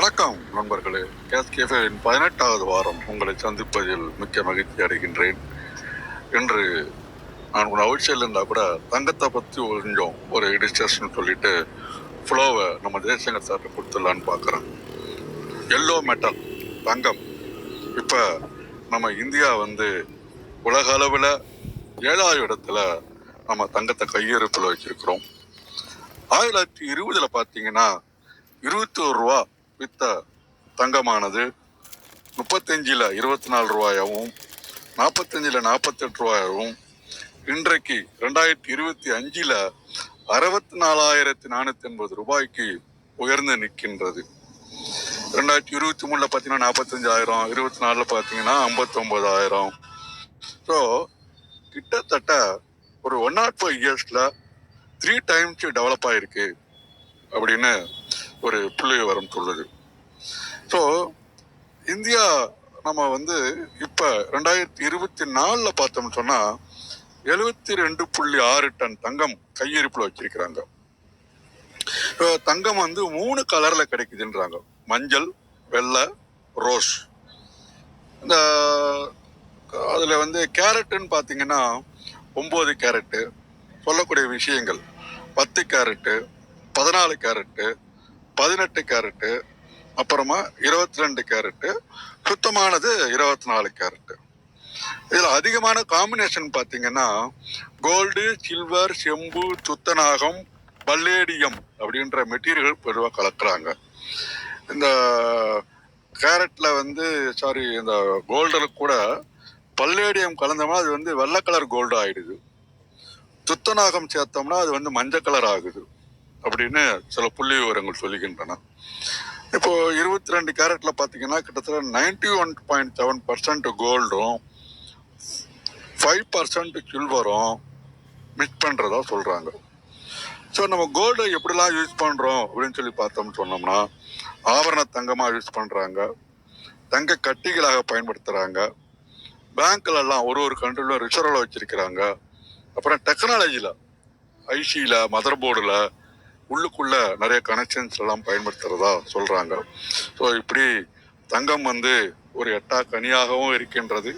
வணக்கம் நண்பர்களே. கேஸ்கேஃபேவின் 18வது வாரம் உங்களை சந்திப்பதில் மிக்க மகிழ்ச்சி அடைகின்றேன். இன்று நான் அவுட்சைடில் இருந்தால் கூட தங்கத்தை பற்றி கொஞ்சம் ஒரு டிஸ்கஷன் சொல்லிட்டு ஃப்ளோவை நம்ம ஜெயசங்கர் சார்ட்ட கொடுத்துடலான்னு பார்க்குறேன். எல்லோ மெட்டல் தங்கம் இப்போ நம்ம இந்தியா உலக அளவில் 7வது இடத்துல நம்ம தங்கத்தை கையிருப்பில் வச்சிருக்கிறோம். 1920 பார்த்தீங்கன்னா 21 ரூபா வித்த தங்கமானது 35 24 ரூபாயாகவும் 45 48 ரூபாயாகவும் இன்றைக்கு 2025 64,480 ரூபாய்க்கு உயர்ந்து நிற்கின்றது. 2023 பார்த்தீங்கன்னா 45,000, 24 பார்த்தீங்கன்னா 59,000. ஸோ கிட்டத்தட்ட ஒரு 105 இயர்ஸ்ல 3 டைம்ஸ் டெவலப் ஆயிருக்கு அப்படின்னு ஒரு புள்ளி விவரம் சொல்லுது. ஸோ இந்தியா நம்ம இப்போ 2024 பார்த்தோம்னு சொன்னால் 72.6 டன் தங்கம் கையிருப்பில் வச்சிருக்கிறாங்க. தங்கம் 3 கலரில் கிடைக்குதுன்றாங்க: மஞ்சள், வெள்ளை, ரோஸ். இந்த அதில் கேரட்டுன்னு பார்த்தீங்கன்னா 9 கேரட்டு சொல்லக்கூடிய விஷயங்கள், 10 கேரட்டு, 14 கேரட்டு, 18 கேரட்டு, அப்புறமா 22 கேரட்டு, சுத்தமானது 24 கேரட்டு. இதில் அதிகமான காம்பினேஷன் பார்த்தீங்கன்னா கோல்டு, சில்வர், செம்பு, துத்தநாகம், பல்லேடியம் அப்படின்ற மெட்டீரியல் பொதுவாக கலக்குறாங்க. இந்த கேரட்டில் இந்த கோல்டில் கூட பல்லேடியம் கலந்தோம்னா அது வெள்ளை கலர் கோல்டு ஆயிடுது. துத்தநாகம் சேர்த்தோம்னா அது மஞ்சள் கலர் ஆகுது அப்படின்னு சில புள்ளி விவரங்கள் சொல்லுகின்றன. இப்போ 22 கேரட்ல பார்த்தீங்கன்னா கிட்டத்தட்ட 91.7% கோல்டும் 5% சில்வரும் மிக்ஸ் பண்றதா சொல்றாங்க. ஸோ நம்ம கோல்டை எப்படிலாம் யூஸ் பண்றோம் அப்படின்னு சொல்லி பார்த்தோம்னு சொன்னோம்னா, ஆபரண தங்கமா யூஸ் பண்றாங்க, தங்க கட்டிகளாக பயன்படுத்துறாங்க, பேங்க்ல எல்லாம் ஒரு கண்ட்ரிலும் ரிசர்வ்ல வச்சிருக்கிறாங்க. அப்புறம் டெக்னாலஜில, ஐசியில, மதர் போர்டுல உள்ளுக்குள்ள நிறைய கனெக்ஷன்ஸ் எல்லாம் பயன்படுத்துறதா சொல்றாங்க. ஸோ இப்படி தங்கம் ஒரு எட்டா கனியாகவும் இருக்கின்றது,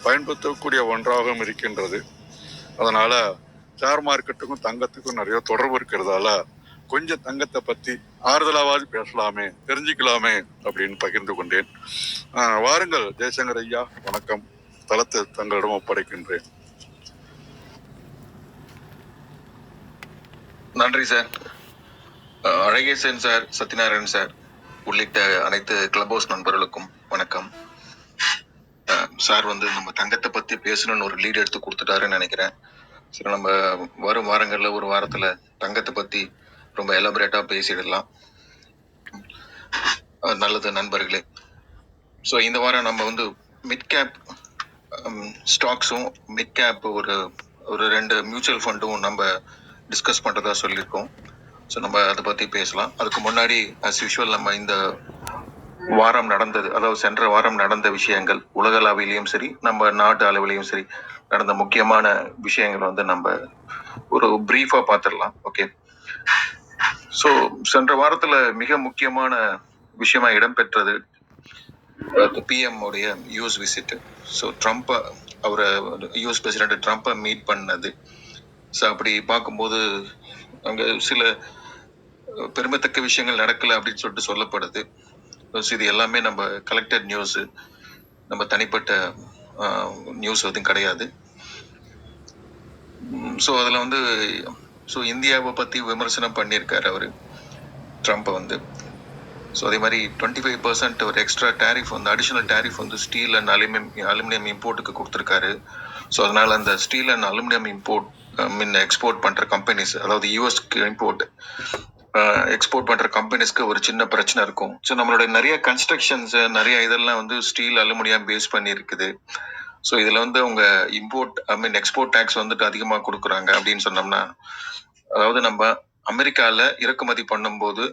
பயன்படுத்தக்கூடிய ஒன்றாகவும் இருக்கின்றது. அதனால ஷேர் மார்க்கெட்டுக்கும் தங்கத்துக்கும் நிறைய தொடர்பு இருக்கிறதால கொஞ்சம் தங்கத்தை பத்தி ஆறுதலாவது பேசலாமே, தெரிஞ்சுக்கலாமே அப்படின்னு பகிர்ந்து கொண்டேன். வாருங்கள் ஜெயசங்கர் ஐயா, வணக்கம். தளத்தை தங்களிடம் ஒப்படைக்கின்றேன். நன்றி sir. Alagesan sir, Sathyanarayanan sir உள்ளிட்ட அனைத்து கிளப் ஹவுஸ் நண்பர்களுக்கும் வணக்கம். சார் நம்ம தங்கத்தை பத்தி பேசணும்னு ஒரு லீட் எடுத்து கொடுத்துட்டாருன்னு நினைக்கிறேன். சரி, நம்ம வரும் வாரங்கள்ல ஒரு வாரத்துல தங்கத்தை பத்தி ரொம்ப எலாபரேட்டா பேசிடலாம். நல்லது நண்பர்களே. ஸோ இந்த வாரம் நம்ம மிட் கேப் ஸ்டாக்ஸும் மிட் கேப் ஒரு 2 மியூச்சுவல் ஃபண்டும் நம்ம டிஸ்கஸ் பண்றதா சொல்லியிருக்கோம். ஸோ நம்ம அதை பத்தி பேசலாம். அதுக்கு முன்னாடி அஸ் யூஷுவல் நம்ம இந்த வாரம் நடந்தது, அதாவது சென்ற வாரம் நடந்த விஷயங்கள், உலக அளவிலையும் சரி நம்ம நாட்டு அளவிலையும் சரி நடந்த முக்கியமான விஷயங்கள் நம்ம ஒரு பிரீஃபா பார்த்துடலாம். ஓகே. ஸோ சென்ற வாரத்துல மிக முக்கியமான விஷயமா இடம்பெற்றது பிஎம் உடைய யூஎஸ் விசிட். ஸோ ட்ரம்ப், அவரை யூஎஸ் பிரசிடென்ட் ட்ரம்ப்பை மீட் பண்ணது. ஸோ அப்படி பார்க்கும்போது அங்க சில பெருமைத்தக்க விஷயங்கள் நடக்கல அப்படின்னு சொல்லிட்டு சொல்லப்படுது. இது எல்லாமே நம்ம கலெக்டட் நியூஸ், நம்ம தனிப்பட்ட நியூஸ் எதுவும் கிடையாது. ஸோ அதில் ஸோ இந்தியாவை பற்றி விமர்சனம் பண்ணியிருக்காரு அவர் ட்ரம்ப். ஸோ அதே மாதிரி 25% ஒரு extra tariff additional tariff steel and aluminium இம்போர்ட்டுக்கு கொடுத்துருக்காரு. ஸோ அதனால அந்த ஸ்டீல் அண்ட் அலுமினியம் எக்ஸ்போர்ட் பண்ற கம்பெனிஸ், அதாவது யூஎஸ்க்கு எக்ஸ்போர்ட் பண்ற கம்பெனிஸ்க்கு ஒரு சின்ன பிரச்சனை இருக்கும். ஸோ நம்மளோட நிறைய கன்ஸ்ட்ரக்ஷன்ஸ், நிறைய இதெல்லாம் ஸ்டீல் அலுமினியம் பேஸ் பண்ணி இருக்குது. ஸோ இதுல உங்க இம்போர்ட் எக்ஸ்போர்ட் டேக்ஸ் அதிகமா கொடுக்குறாங்க அப்படின்னு சொன்னோம்னா, அதாவது நம்ம அமெரிக்கால இறக்குமதி பண்ணும்போது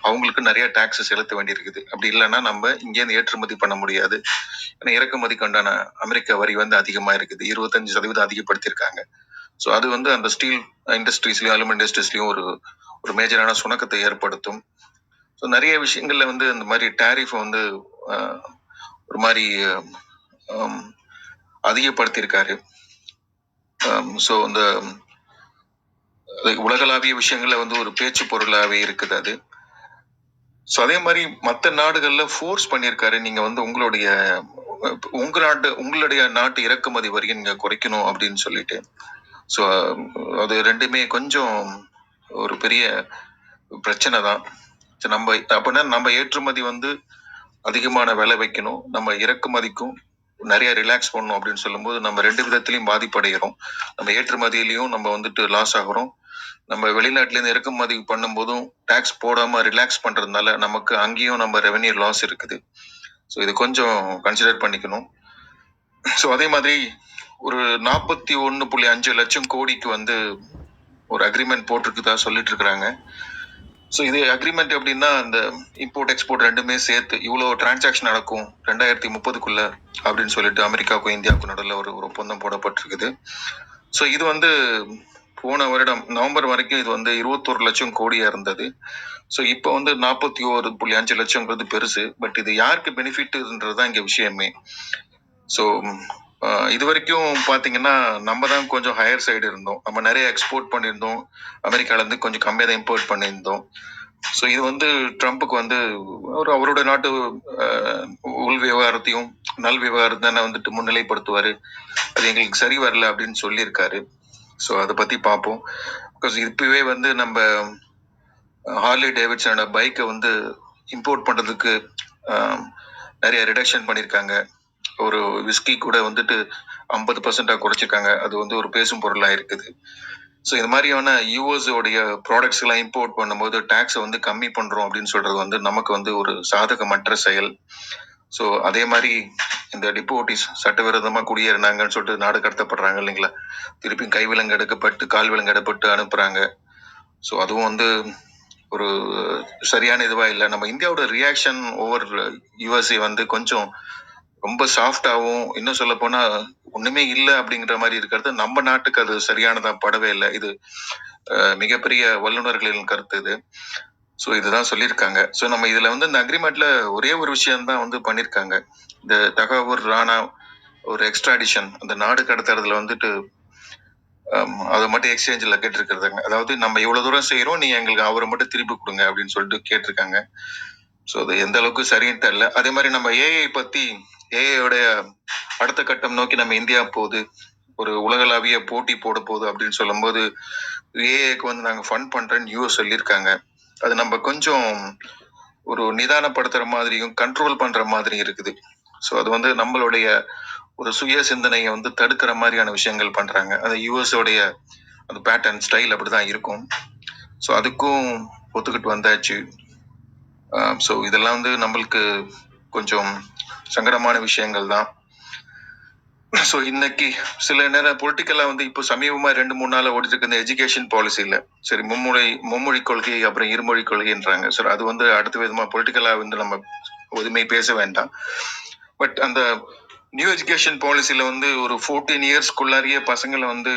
அவங்களுக்கு நிறைய டாக்ஸ் செலுத்த வேண்டி இருக்குது. அப்படி இல்லைன்னா நம்ம இங்கேருந்து ஏற்றுமதி பண்ண முடியாது. ஏன்னா இறக்குமதிக்கு உண்டான அமெரிக்க வரி அதிகமா இருக்குது, 25% அதிகப்படுத்தியிருக்காங்க. ஸோ அது அந்த ஸ்டீல் இண்டஸ்ட்ரீஸ்லயும் அலுமினியம் இண்டஸ்ட்ரீஸ்லயும் ஒரு மேஜரான சுணக்கத்தை ஏற்படுத்தும். ஸோ நிறைய விஷயங்கள்ல வந்து இந்த மாதிரி டேரிஃப் வந்து ஒரு மாதிரி அதிகப்படுத்தியிருக்காரு. ஸோ இந்த உலகளாவிய விஷயங்கள்ல வந்து ஒரு பேச்சு பொருளாவே இருக்குது அது. ஸோ அதே மாதிரி மற்ற நாடுகள்ல ஃபோர்ஸ் பண்ணியிருக்காரு, நீங்க வந்து உங்களுடைய நாட்டு இறக்குமதி வரியை நீங்க குறைக்கணும் அப்படின்னு சொல்லிட்டு. ஸோ அது ரெண்டுமே கொஞ்சம் ஒரு பெரிய பிரச்சனை தான். அப்படின்னா நம்ம ஏற்றுமதி வந்து அதிகமான விலை வைக்கணும், நம்ம இறக்குமதிக்கும் நிறைய ரிலாக்ஸ் பண்ணணும் அப்படின்னு சொல்லும்போது நம்ம ரெண்டு விதத்திலையும் பாதிப்படைகிறோம். நம்ம ஏற்றுமதியிலையும் நம்ம வந்துட்டு லாஸ் ஆகிறோம், நம்ம வெளிநாட்டுல இருந்து இறக்குமதி பண்ணும்போதும் டாக்ஸ் போடாம ரிலாக்ஸ் பண்றதுனால நமக்கு அங்கேயும் நம்ம ரெவென்யூ லாஸ் இருக்குது. ஸோ இது கொஞ்சம் கன்சிடர் பண்ணிக்கணும். ஸோ அதே மாதிரி ஒரு 41.5 லட்சம் கோடிக்கு வந்து ஒரு அக்ரிமெண்ட் போட்டிருக்குதா சொல்லிட்டு இருக்கிறாங்க. ஸோ இது அக்ரிமெண்ட் எப்படின்னா, அந்த இம்போர்ட் எக்ஸ்போர்ட் ரெண்டுமே சேர்த்து இவ்வளோ டிரான்சாக்ஷன் நடக்கும் 2030 அப்படின்னு சொல்லிட்டு அமெரிக்காவுக்கும் இந்தியாவுக்கும் நடுவில் ஒரு ஒப்பந்தம் போடப்பட்டிருக்குது. ஸோ இது வந்து போன வருடம் நவம்பர் வரைக்கும் இது வந்து 21 லட்சம் கோடியா இருந்தது. ஸோ இப்போ வந்து 41.5 லட்சம்ங்கிறது பெருசு. பட் இது யாருக்கு பெனிஃபிட்ன்றது தான் இங்க விஷயமே. ஸோ இது வரைக்கும் பார்த்தீங்கன்னா நம்ம தான் கொஞ்சம் ஹையர் சைடு இருந்தோம். நம்ம நிறைய எக்ஸ்போர்ட் பண்ணியிருந்தோம், அமெரிக்காலேருந்து கொஞ்சம் கம்மியாக தான் இம்போர்ட் பண்ணியிருந்தோம். ஸோ இது வந்து ட்ரம்ப்புக்கு வந்து அவரோட நாட்டு உள் விவகாரத்தையும் நல் விவகாரத்தை தானே வந்துட்டு முன்னிலைப்படுத்துவார். அது எங்களுக்கு சரி வரல அப்படின்னு சொல்லியிருக்காரு. ஸோ அதை பற்றி பார்ப்போம். பிகாஸ் இப்பவே வந்து நம்ம ஹார்லி டேவிட்சனோட பைக்கை வந்து இம்போர்ட் பண்ணுறதுக்கு நிறைய ரிடக்ஷன் பண்ணியிருக்காங்க. ஒரு விஸ்கி கூட வந்துட்டு 50% குறைச்சிருக்காங்க. அது வந்து ஒரு பேசும் பொருளாக இருக்குது. ஸோ இது மாதிரியான யூஎஸோடைய ப்ராடக்ட்ஸ் எல்லாம் இம்போர்ட் பண்ணும்போது டேக்ஸை வந்து கம்மி பண்றோம் அப்படின்னு சொல்றது வந்து நமக்கு வந்து ஒரு சாதகமற்ற செயல். ஸோ அதே மாதிரி இந்த டிபோட்டிஸ் சட்டவிரோதமாக குடியேறினாங்கன்னு சொல்லிட்டு நாடு கடத்தப்படுறாங்க இல்லைங்களா, திருப்பி கைவிலங்கு எடுக்கப்பட்டு கால் விலங்கு எடுக்கப்பட்டு அனுப்புறாங்க. ஸோ அதுவும் வந்து ஒரு சரியான இதுவா இல்லை. நம்ம இந்தியாவோட ரியாக்ஷன் ஓவர் யூஎஸ்ஏ வந்து கொஞ்சம் ரொம்ப சாஃப்டாகவும், இன்னும் சொல்ல போனா ஒண்ணுமே இல்லை அப்படிங்கிற மாதிரி இருக்கிறது நம்ம நாட்டுக்கு அது சரியானதா படவே இல்லை. இது மிகப்பெரிய வல்லுநர்களின் கருத்து இது. ஸோ இதுதான் சொல்லியிருக்காங்க. ஸோ நம்ம இதுல வந்து இந்த அக்ரிமெண்ட்ல ஒரே ஒரு விஷயம் தான் வந்து பண்ணியிருக்காங்க. இந்த தகவூர் ராணா ஒரு எக்ஸ்ட்ராடிஷன், அந்த நாடு கடத்துறதுல வந்துட்டு அதை மட்டும் எக்ஸ்சேஞ்சில் கேட்டிருக்கிறதாங்க. அதாவது நம்ம இவ்வளவு தூரம் செய்யறோம், நீங்க எங்களுக்கு அவரை மட்டும் திருப்பி கொடுங்க அப்படின்னு சொல்லிட்டு கேட்டிருக்காங்க. ஸோ அது எந்த அளவுக்கு சரின்னு தெரியல. அதே மாதிரி நம்ம ஏஐ பத்தி, ஏஐயோடைய அடுத்த கட்டம் நோக்கி நம்ம இந்தியா போகுது, ஒரு உலகளாவிய போட்டி போட போகுது அப்படின்னு சொல்லும்போது ஏஐக்கு வந்து நாங்கள் ஃபண்ட் பண்றேன்னு யூஎஸ் சொல்லியிருக்காங்க. அது நம்ம கொஞ்சம் ஒரு நிதானப்படுத்துற மாதிரியும் கண்ட்ரோல் பண்ற மாதிரி இருக்குது. ஸோ அது வந்து நம்மளுடைய ஒரு சுய சிந்தனையை வந்து தடுக்கிற மாதிரியான விஷயங்கள் பண்றாங்க. அது யூஎஸோடைய அந்த பேட்டர்ன் ஸ்டைல் அப்படிதான் இருக்கும். ஸோ அதுக்கும் ஒத்துக்கிட்டு வந்தாச்சு. ஸோ இதெல்லாம் வந்து நம்மளுக்கு கொஞ்சம் சங்கடமான விஷயங்கள் தான். ஸோ இன்னைக்கு சில நேரம் பொலிட்டிக்கலா வந்து இப்போ சமீபமா 2-3 நாளா ஓடிட்டு இருக்க இந்த எஜுகேஷன் பாலிசியில சரி மும்மொழி கொள்கை அப்புறம் இருமொழி கொள்கைன்றாங்க. சார் அது வந்து அடுத்த விதமா பொலிட்டிக்கலா வந்து நம்ம எதுவுமே பேச வேண்டாம். பட் அந்த நியூ எஜுகேஷன் பாலிசியில வந்து ஒரு 14 இயர்ஸ்க்குள்ளாரியே பசங்களை வந்து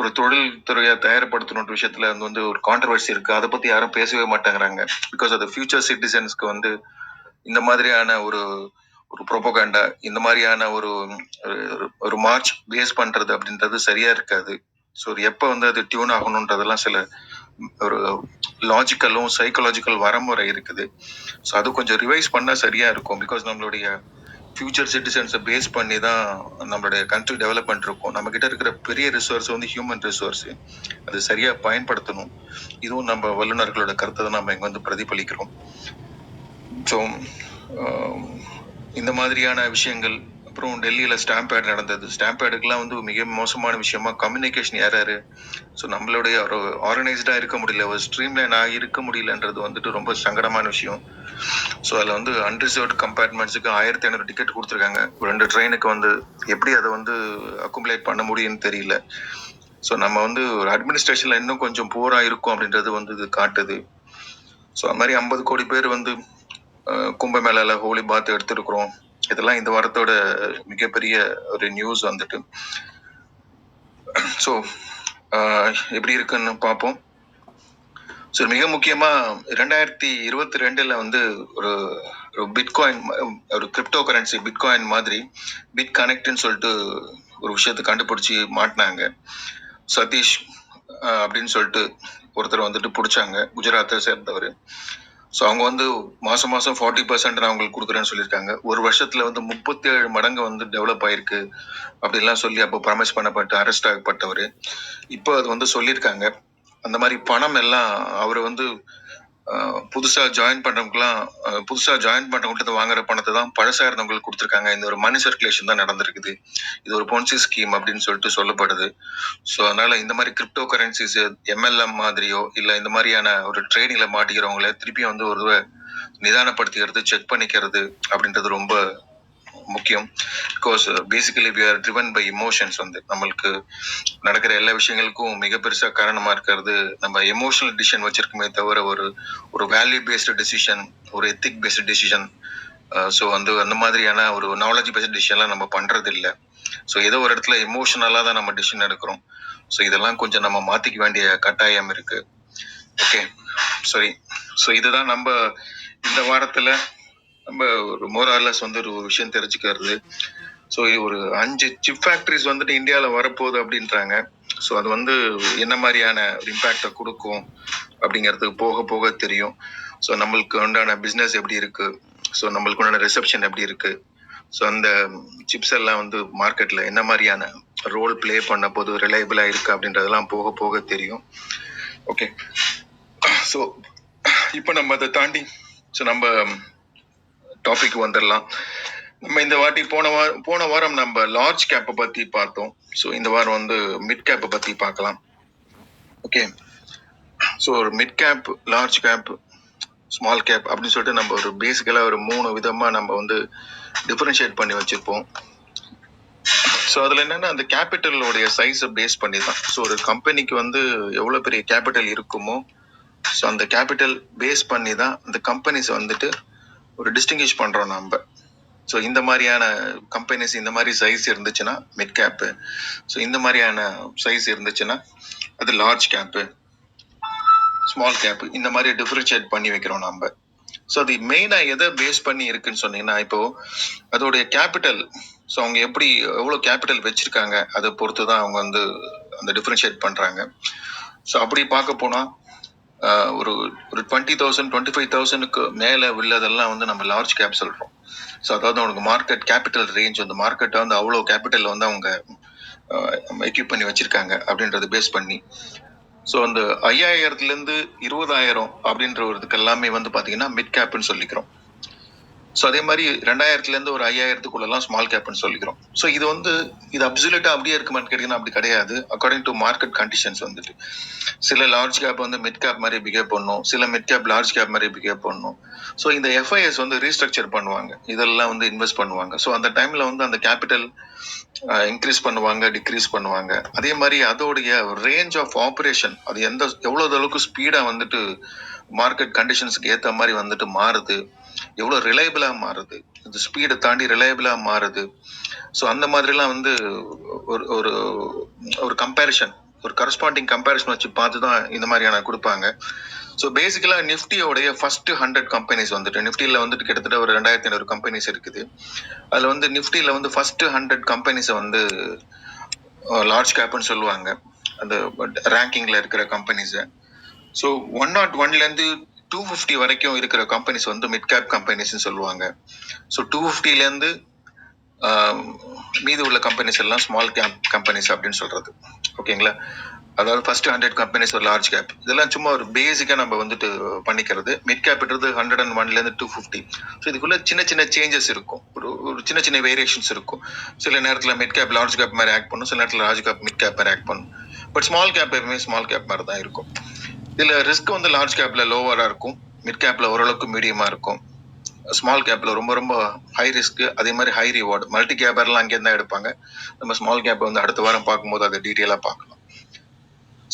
ஒரு தொழில் துறையா தயார்படுத்தணும் விஷயத்துல வந்து ஒரு கான்ட்ரவர்சி இருக்கு. அதை பத்தி யாரும் பேசவே மாட்டேங்கிறாங்க. பிகாஸ் அது ஃபியூச்சர் சிட்டிசன்ஸ்க்கு வந்து இந்த மாதிரியான ஒரு ப்ரோபோகண்டா, இந்த மாதிரியான ஒரு மார்ச் பேஸ் பண்றது அப்படின்றது சரியா இருக்காது. ஸோ எப்போ வந்து அது டியூன் ஆகணுன்றதெல்லாம் சில ஒரு லாஜிக்கலும் சைக்கலாஜிக்கல் வரமுறை இருக்குது. ஸோ அது கொஞ்சம் ரிவைஸ் பண்ணா சரியா இருக்கும். பிகாஸ் நம்மளுடைய ஃபியூச்சர் சிட்டிசன்ஸை பேஸ் பண்ணி தான் நம்மளுடைய கண்ட்ரி டெவலப்மெண்ட் இருக்கும். நம்ம கிட்ட இருக்கிற பெரிய ரிசோர்ஸ் வந்து ஹியூமன் ரிசோர்ஸ், அது சரியா பயன்படுத்தணும். இதுவும் நம்ம வல்லுநர்களோட கருத்தை தான் நம்ம இங்க வந்து பிரதிபலிக்கிறோம். ஸோ இந்த மாதிரியான விஷயங்கள். அப்புறம் டெல்லியில ஸ்டாம்பேட் நடந்தது. ஸ்டாம்பேடுக்கெல்லாம் வந்து மிக மோசமான விஷயமா கம்யூனிகேஷன் ஏறாரு. ஸோ நம்மளுடைய ஒரு ஆர்கனைஸ்டா இருக்க முடியல, ஒரு ஸ்ட்ரீம்லைன் ஆகி இருக்க முடியலன்றது வந்துட்டு ரொம்ப சங்கடமான விஷயம். ஸோ அதில் வந்து அன்ரிசர்வ்டு கம்பார்ட்மெண்ட்ஸுக்கு 1500 டிக்கெட் கொடுத்துருக்காங்க. 2 ட்ரெயினுக்கு வந்து எப்படி அதை வந்து அக்குமுலேட் பண்ண முடியும்னு தெரியல. ஸோ நம்ம வந்து ஒரு அட்மினிஸ்ட்ரேஷன்ல இன்னும் கொஞ்சம் பூரா இருக்கும் அப்படின்றது வந்து இது காட்டுது. ஸோ அது மாதிரி 50 கோடி பேர் வந்து கும்பமேளால ஹோலி பாத் எடுத்துருக்குறோம். இதெல்லாம் இந்த வாரத்தோட மிகப்பெரிய ஒரு நியூஸ் வந்துட்டு. ஸோ எப்படி இருக்குன்னு பார்ப்போம். ஸோ மிக முக்கியமா 2022 வந்து ஒரு ஒரு பிட்காயின், ஒரு கிரிப்டோ கரன்சி பிட்காயின் மாதிரி பிட் கனெக்ட்னு சொல்லிட்டு ஒரு விஷயத்தை கண்டுபிடிச்சி மாட்டினாங்க. சதீஷ் அப்படின்னு சொல்லிட்டு ஒருத்தர் வந்துட்டு பிடிச்சாங்க, குஜராத்தை சேர்ந்தவர். ஸோ அவங்க வந்து மாசம் 40% நான் உங்களுக்கு கொடுக்குறேன்னு சொல்லியிருக்காங்க. ஒரு வருஷத்துல வந்து 37 மடங்கு வந்து டெவலப் ஆயிருக்கு அப்படின்லாம் சொல்லி அப்போ ப்ராமிஸ் பண்ணப்பட்டு அரெஸ்ட் ஆகப்பட்டவர். இப்போ அது வந்து சொல்லியிருக்காங்க. அந்த மாதிரி பணம் எல்லாம் அவர் வந்து புதுசா ஜாயின் பண்றவங்கள்ட்ட வாங்குற பணத்தை தான் பழசா இருந்தவங்களுக்கு கொடுத்துருக்காங்க. இந்த ஒரு மணி சர்க்குலேஷன் தான் நடந்திருக்குது. இது ஒரு பொன்சி ஸ்கீம் அப்படின்னு சொல்லிட்டு சொல்லப்படுது. ஸோ அதனால இந்த மாதிரி கிரிப்டோ கரன்சிஸ் MLM மாதிரியோ இல்ல இந்த மாதிரியான ஒரு ட்ரேடிங்ல மாட்டிக்கிறவங்கள திருப்பியும் வந்து ஒரு நிதானப்படுத்திக்கிறது, செக் பண்ணிக்கிறது அப்படின்றது ரொம்ப முக்கியம். Because basically we are driven by emotions. வந்து நம்மளுக்கு நடக்கிற எல்லா விஷயங்களுக்கும் மிக பெருசா காரணமா இருக்கிறது நம்ம எமோஷனல் டிசிஷன் வச்சிருக்குமே தவிர ஒரு வேல்யூ பேஸ்டு டிசிஷன், ஒரு எத்திக் பேஸ்டு டிசிஷன், ஸோ வந்து அந்த மாதிரியான ஒரு நாலேஜ் பேஸ்ட் டிசிஷன்லாம் நம்ம பண்றது இல்லை. ஸோ ஏதோ ஒரு இடத்துல எமோஷனலா தான் நம்ம டிசிஷன் எடுக்கிறோம். ஸோ இதெல்லாம் கொஞ்சம் நம்ம மாத்திக்க வேண்டிய கட்டாயம் இருக்கு. ஓகே, சரி. ஸோ இதுதான் நம்ம இந்த வாரத்துல நம்ம ஒரு மோரார்லஸ் வந்து ஒரு விஷயம் தெரிஞ்சுக்கிறது. ஸோ ஒரு 5 சிப் ஃபேக்டரிஸ் வந்துட்டு இந்தியாவில் வரப்போகுது அப்படின்றாங்க. ஸோ அது வந்து என்ன மாதிரியான ஒரு இம்பேக்டை கொடுக்கும் அப்படிங்கிறது போக போக தெரியும். ஸோ நம்மளுக்கு உண்டான பிஸ்னஸ் எப்படி இருக்கு, ஸோ நம்மளுக்கு உண்டான ரிசப்ஷன் எப்படி இருக்கு, ஸோ அந்த சிப்ஸ் எல்லாம் வந்து மார்க்கெட்ல என்ன மாதிரியான ரோல் பிளே பண்ண போது ரிலையபிளா இருக்கு அப்படின்றதெல்லாம் போக போக தெரியும். ஓகே, ஸோ இப்போ நம்ம அதை தாண்டி ஸோ நம்ம டாபிக் வந்துடலாம். நம்ம இந்த வாட்டி போன வாரம் நம்ம லார்ஜ் கேப்பை பத்தி பார்த்தோம். ஸோ இந்த வாரம் வந்து மிட் கேப்பை பத்தி பார்க்கலாம். ஓகே, ஸோ ஒரு mid cap, large cap, small cap அப்படின்னு சொல்லிட்டு நம்ம ஒரு பேசிக்கலா ஒரு 3 விதமா நம்ம வந்து டிஃபரன்ஷியேட் பண்ணி வச்சிருப்போம். ஸோ அதுல என்னன்னா அந்த கேபிட்டலோடைய சைஸை பேஸ் பண்ணி தான். ஸோ ஒரு கம்பெனிக்கு வந்து எவ்வளவு பெரிய கேபிட்டல் இருக்குமோ, ஸோ அந்த கேபிட்டல் பேஸ் பண்ணி தான் அந்த கம்பெனிஸ் வந்துட்டு ஒரு டிஸ்டிங்கிஷ் பண்றோம் நம்ம. ஸோ இந்த மாதிரியான கம்பெனிஸ் இந்த மாதிரி சைஸ் இருந்துச்சுன்னா மிட் கேப்பு, ஸோ இந்த மாதிரியான சைஸ் இருந்துச்சுன்னா அது லார்ஜ் கேப்பு, ஸ்மால் கேப்பு, இந்த மாதிரி டிஃபரன்ஷியேட் பண்ணி வைக்கிறோம் நம்ம. ஸோ அது மெயினாக எதை பேஸ் பண்ணி இருக்குன்னு சொன்னீங்கன்னா, இப்போ அதோடைய கேபிட்டல், ஸோ அவங்க எவ்வளோ கேபிட்டல் வச்சிருக்காங்க அதை பொறுத்து தான் அவங்க வந்து அந்த டிஃபரன்ஷியேட் பண்றாங்க. ஸோ அப்படி பார்க்க போனா ஒரு 20,000 25,000க்கு மேலே உள்ளதெல்லாம் வந்து நம்ம லார்ஜ் கேப் சொல்றோம். ஸோ அதாவது அவனுக்கு மார்க்கெட் கேபிட்டல் ரேஞ்ச், அந்த மார்க்கெட்டை வந்து அவ்வளோ கேபிட்டல் வந்து அவங்க எக்யூப் பண்ணி வச்சிருக்காங்க அப்படின்றது பேஸ் பண்ணி. ஸோ அந்த 5,000லேருந்து 20,000 அப்படின்ற ஒரு இதுக்கு எல்லாமே வந்து பார்த்தீங்கன்னா மிட் கேப்னு சொல்லிக்கிறோம். ஸோ அதே மாதிரி 2,000லேருந்து ஒரு 5,000க்குள்ளெல்லாம் ஸ்மால் கேப்னு சொல்லிக்கிறோம். ஸோ இது அப்சல்யூட்டா அப்படியே இருக்குமான்னு கேட்டீங்கன்னா அப்படி கிடையாது. அக்கார்டிங் டு மார்க்கெட் கண்டிஷன்ஸ் வந்துட்டு சில லார்ஜ் கேப் வந்து மிட் கேப் மாதிரி பிஹேவ் பண்ணும், சில மிட் கேப் லார்ஜ் கேப் மாதிரி பிஹேவ் பண்ணும். ஸோ இந்த FIS வந்து ரீஸ்ட்ரக்சர் பண்ணுவாங்க, இதெல்லாம் வந்து இன்வெஸ்ட் பண்ணுவாங்க. ஸோ அந்த டைம்ல வந்து அந்த கேபிட்டல் இன்க்ரீஸ் பண்ணுவாங்க, டிக்ரீஸ் பண்ணுவாங்க. அதே மாதிரி அதோடைய ரேஞ்ச் ஆஃப் ஆப்ரேஷன் அது எவ்வளவு அளவுக்கு ஸ்பீடா வந்துட்டு மார்க்கெட் கண்டிஷன்ஸ்க்கு ஏற்ற மாதிரி வந்துட்டு மாறுது, எவ்வளோ ரிலையபிளா மாறுது, இந்த ஸ்பீடை தாண்டி ரிலையபிளா மாறுது. ஸோ அந்த மாதிரிலாம் வந்து ஒரு ஒரு கம்பேரிஷன், ஒரு கரஸ்பாண்டிங் கம்பேரிசன் வச்சு பார்த்து தான் இந்த மாதிரியான கொடுப்பாங்க. ஸோ பேசிக்கலா நிஃப்டியோடைய ஃபர்ஸ்ட் 100 கம்பெனிஸ் வந்துட்டு, நிஃப்டியில் வந்துட்டு கிட்டத்தட்ட ஒரு 2,500 கம்பெனிஸ் இருக்குது. அதுல வந்து நிஃப்டியில் வந்து ஃபர்ஸ்ட் 100 கம்பெனிஸை வந்து லார்ஜ் கேப்னு சொல்லுவாங்க, அந்த ரேங்கிங்ல இருக்கிற கம்பெனிஸை. ஸோ 101லேருந்து 250 வரைக்கும் இருக்கிற கம்பெனிஸ் வந்து மிட் கேப் கம்பெனிஸ்ன்னு சொல்லுவாங்க. ஸோ 250லேருந்து மீதி உள்ள கம்பெனிஸ் எல்லாம் ஸ்மால் கேப் கம்பெனிஸ் அப்படின்னு சொல்றது. ஓகேங்களா, அதாவது ஃபர்ஸ்ட் 100 கம்பெனிஸ் ஒரு லார்ஜ் கேப். இதெல்லாம் சும்மா ஒரு பேசிக்கா நம்ம வந்துட்டு பண்ணிக்கிறது. மிட் கேப்ன்றது 101லேருந்து 250. ஸோ இதுக்குள்ள சின்ன சின்ன சேஞ்சஸ் இருக்கும், ஒரு சின்ன சின்ன வேரியேஷன்ஸ் இருக்கும். சில நேரத்தில் மிட் கேப் லார்ஜ் கேப் மாதிரி ஆக்ட் பண்ணும், சில நேரத்தில் லார்ஜ் கேப் மிட் கேப் மாதிரி ஆக்ட் பண்ணும். பட் ஸ்மால் கேப் எப்பவுமே ஸ்மால் கேப் மாதிரி தான் இருக்கும். இதுல ரிஸ்க் வந்து லார்ஜ் கேப்ல லோவரா இருக்கும், மிட் கேப்ல ஓரளவுக்கு மீடியமா இருக்கும், ஸ்மால் கேப்ல ரொம்ப ரொம்ப ஹை ரிஸ்க், அதே மாதிரி ஹை ரிவார்டு. மல்டி கேப்பர்லாம் அங்கே தான் எடுப்பாங்க. நம்ம ஸ்மால் கேப் வந்து அடுத்த வாரம் பார்க்கும்போது அதை டீட்டெயிலாக பார்க்கலாம்.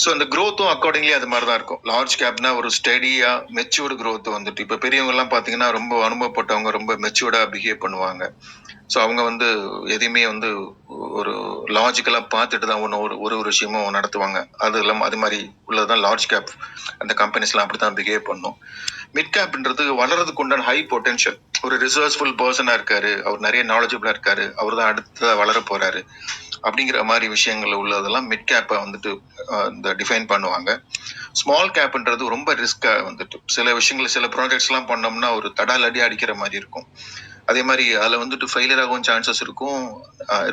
ஸோ அந்த க்ரோத்தும் அக்கார்டிங்லி அது மாதிரி தான் இருக்கும். லார்ஜ் கேப்னா ஒரு ஸ்டெடியா மெச்சூர்டு க்ரோத் வந்துட்டு இப்போ பெரியவங்க எல்லாம் பார்த்தீங்கன்னா ரொம்ப அனுபவப்பட்டவங்க ரொம்ப மெச்சூர்டா பிஹேவ் பண்ணுவாங்க. ஸோ அவங்க வந்து எதையுமே வந்து ஒரு லாஜிக்கலா பார்த்துட்டு தான் ஒரு விஷயமும் நடத்துவாங்க. அது இல்லாமல் அது மாதிரி உள்ளதுதான் லார்ஜ் கேப். அந்த கம்பெனிஸ்லாம் அப்படி தான் பிஹேவ் பண்ணும். மிட் கேப்ன்றது வளர்றதுக்கு உண்டான ஹை பொட்டன்ஷியல். ஒரு ரிசர்ச்ஃபுல் பர்சனா இருக்காரு, அவர் நிறைய நாலேஜபிளா இருக்காரு, அவர் தான் அடுத்ததா வளர போறாரு அப்படிங்கிற மாதிரி விஷயங்கள் உள்ளதெல்லாம் மிட் கேப்பை வந்துட்டு இந்த டிஃபைன் பண்ணுவாங்க. ஸ்மால் கேப்ன்றது ரொம்ப ரிஸ்கா வந்துட்டு சில விஷயங்கள் சில ப்ராஜெக்ட்ஸ் எல்லாம் பண்ணோம்னா ஒரு தடால் அடி அடிக்கிற மாதிரி இருக்கும். அதே மாதிரி அதுல வந்துட்டு ஃபெயிலியர் ஆகும் சான்சஸ் இருக்கும்.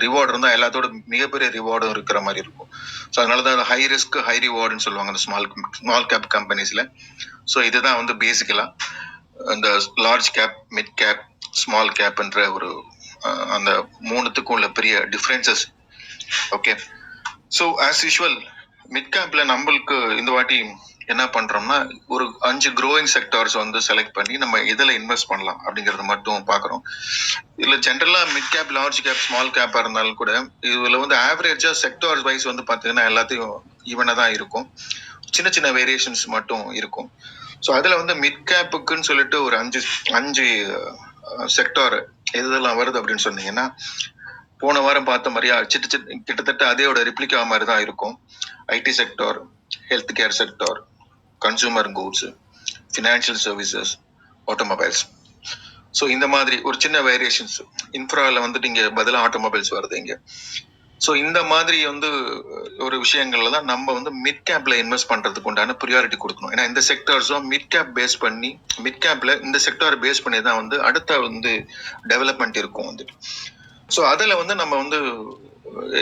ரிவார்டு இருந்தா எல்லாத்தோட மிகப்பெரிய ரிவார்டும் இருக்கிற மாதிரி இருக்கும். ஸோ அதனாலதான் ஹை ரிஸ்க் ஹை ரிவார்டுன்னு சொல்லுவாங்க அந்த ஸ்மால் கேப் கம்பெனிஸ்ல. ஸோ இதுதான் வந்து பேசிக்கலா இந்த large cap, mid cap, small கேப்ன்ற ஒரு அந்த மூணுத்துக்கும் உள்ள பெரிய differences. Okay, so as usual mid கேப்ல நம்மளுக்கு இந்த வாட்டி என்ன பண்றோம்னா ஒரு 5 க்ரோயிங் செக்டார்ஸ் வந்து செலக்ட் பண்ணி நம்ம இதில் இன்வெஸ்ட் பண்ணலாம் அப்படிங்கறத மட்டும் பாக்குறோம். இதுல ஜென்ரலா mid cap, large cap, small கேப்பா இருந்தாலும் கூட இதுல வந்து ஆவரேஜா செக்டார்ஸ் வைஸ் வந்து பாத்தீங்கன்னா எல்லாத்தையும் ஈவனா தான் இருக்கும். சின்ன சின்ன வேரியேஷன்ஸ் மட்டும் இருக்கும். ஸோ அதுல வந்து மிட் கேப்புக்குன்னு சொல்லிட்டு ஒரு அஞ்சு செக்டார் எதெல்லாம் வருது அப்படின்னு சொன்னீங்கன்னா போன வாரம் பார்த்த மாதிரியா கிட்டத்தட்ட அதேயோட ரிப்ளிகா மாதிரி தான் இருக்கும். IT sector, health care sector, consumer goods, financial services, automobiles. So இந்த மாதிரி ஒரு சின்ன வேரியேஷன்ஸ். இன்ஃப்ரால வந்துட்டு இங்க பதிலாக ஆட்டோமொபைல்ஸ் வருது இங்க. ஸோ இந்த மாதிரி வந்து ஒரு விஷயங்கள்ல தான் நம்ம வந்து மிட் கேப்ல இன்வெஸ்ட் பண்றதுக்கு உண்டான ப்ரியாரிட்டி கொடுக்கணும். ஏன்னா இந்த செக்டார்ஸும் மிட் கேப் பேஸ் பண்ணி மிட் கேப்ல இந்த செக்டார் பேஸ் பண்ணி தான் வந்து அடுத்த வந்து டெவலப்மெண்ட் இருக்கும் வந்துட்டு. ஸோ அதில் வந்து நம்ம வந்து